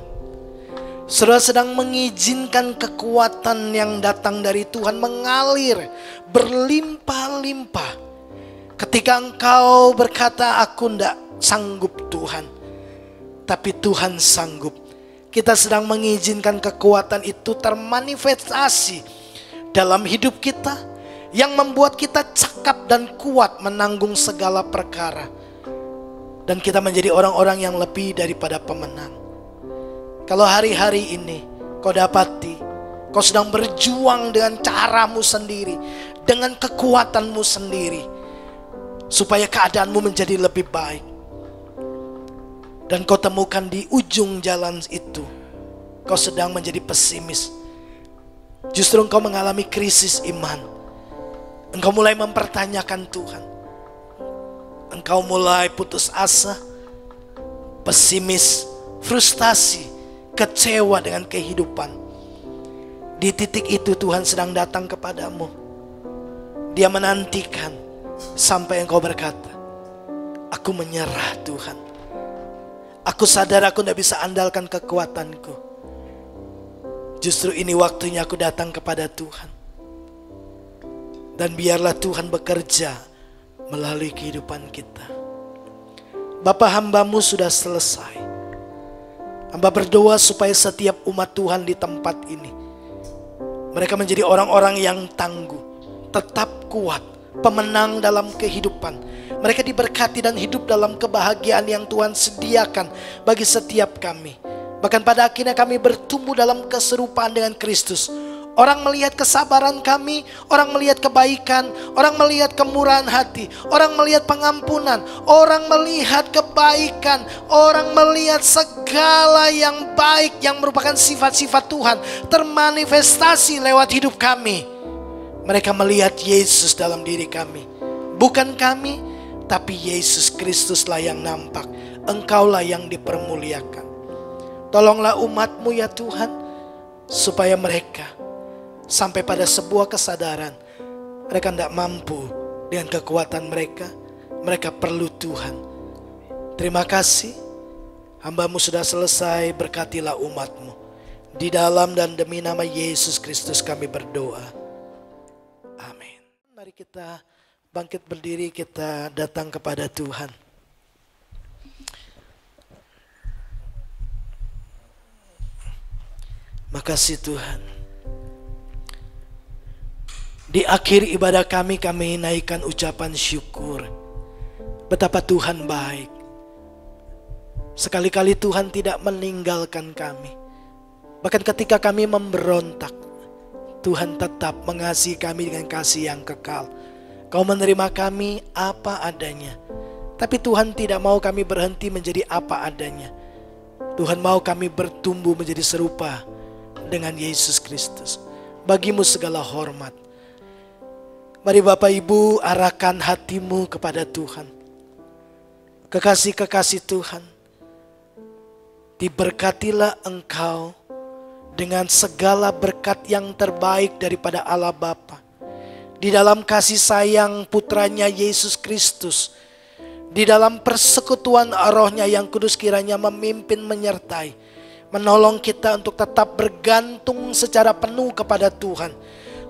saudara sedang mengizinkan kekuatan yang datang dari Tuhan mengalir berlimpah-limpah. Ketika engkau berkata, aku tidak sanggup Tuhan, tapi Tuhan sanggup. Kita sedang mengizinkan kekuatan itu termanifestasi dalam hidup kita, yang membuat kita cakap dan kuat menanggung segala perkara. Dan kita menjadi orang-orang yang lebih daripada pemenang. Kalau hari-hari ini kau dapati, kau sedang berjuang dengan caramu sendiri, dengan kekuatanmu sendiri, supaya keadaanmu menjadi lebih baik. Dan kau temukan di ujung jalan itu, kau sedang menjadi pesimis. Justru engkau mengalami krisis iman. Engkau mulai mempertanyakan Tuhan. Engkau mulai putus asa, pesimis, frustasi, kecewa dengan kehidupan. Di titik itu Tuhan sedang datang kepadamu. Dia menantikan sampai engkau berkata, aku menyerah Tuhan. Aku sadar aku tidak bisa andalkan kekuatanku. Justru ini waktunya aku datang kepada Tuhan. Dan biarlah Tuhan bekerja melalui kehidupan kita. Bapa, hambamu sudah selesai. Hamba berdoa supaya setiap umat Tuhan di tempat ini, mereka menjadi orang-orang yang tangguh, tetap kuat, pemenang dalam kehidupan. Mereka diberkati dan hidup dalam kebahagiaan yang Tuhan sediakan bagi setiap kami. Bahkan pada akhirnya kami bertumbuh dalam keserupaan dengan Kristus. Orang melihat kesabaran kami, orang melihat kebaikan, orang melihat kemurahan hati, orang melihat pengampunan, orang melihat kebaikan, orang melihat segala yang baik yang merupakan sifat-sifat Tuhan termanifestasi lewat hidup kami. Mereka melihat Yesus dalam diri kami. Bukan kami, tapi Yesus Kristuslah yang nampak. Engkaulah yang dipermuliakan. Tolonglah umat-Mu ya Tuhan, supaya mereka sampai pada sebuah kesadaran mereka tidak mampu dengan kekuatan mereka. Mereka perlu Tuhan. Terima kasih, hamba-Mu sudah selesai. Berkatilah umat-Mu. Di dalam dan demi nama Yesus Kristus kami berdoa. Amin. Mari kita bangkit berdiri, kita datang kepada Tuhan. Makasih Tuhan. Di akhir ibadah kami naikkan ucapan syukur. Betapa Tuhan baik. Sekali-kali Tuhan tidak meninggalkan kami. Bahkan ketika kami memberontak, Tuhan tetap mengasihi kami dengan kasih yang kekal. Kau menerima kami apa adanya. Tapi Tuhan tidak mau kami berhenti menjadi apa adanya. Tuhan mau kami bertumbuh menjadi serupa dengan Yesus Kristus. Bagimu segala hormat. Mari Bapak Ibu arahkan hatimu kepada Tuhan. Kekasih-kekasih Tuhan, diberkatilah engkau dengan segala berkat yang terbaik daripada Allah Bapa. Di dalam kasih sayang putranya Yesus Kristus, di dalam persekutuan rohnya yang kudus kiranya memimpin menyertai, menolong kita untuk tetap bergantung secara penuh kepada Tuhan.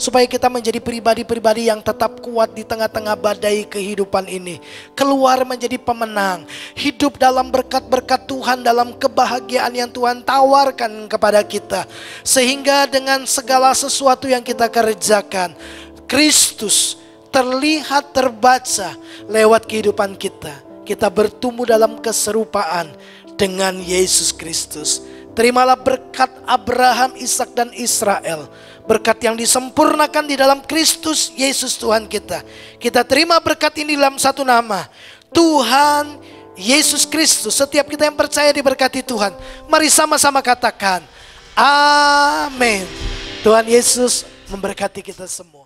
Supaya kita menjadi pribadi-pribadi yang tetap kuat di tengah-tengah badai kehidupan ini. Keluar menjadi pemenang. Hidup dalam berkat-berkat Tuhan, dalam kebahagiaan yang Tuhan tawarkan kepada kita. Sehingga dengan segala sesuatu yang kita kerjakan, Kristus terlihat terbaca lewat kehidupan kita. Kita bertumbuh dalam keserupaan dengan Yesus Kristus. Terimalah berkat Abraham, Ishak dan Israel. Berkat yang disempurnakan di dalam Kristus Yesus Tuhan kita. Kita terima berkat ini dalam satu nama, Tuhan Yesus Kristus. Setiap kita yang percaya diberkati Tuhan, mari sama-sama katakan amin. Tuhan Yesus memberkati kita semua.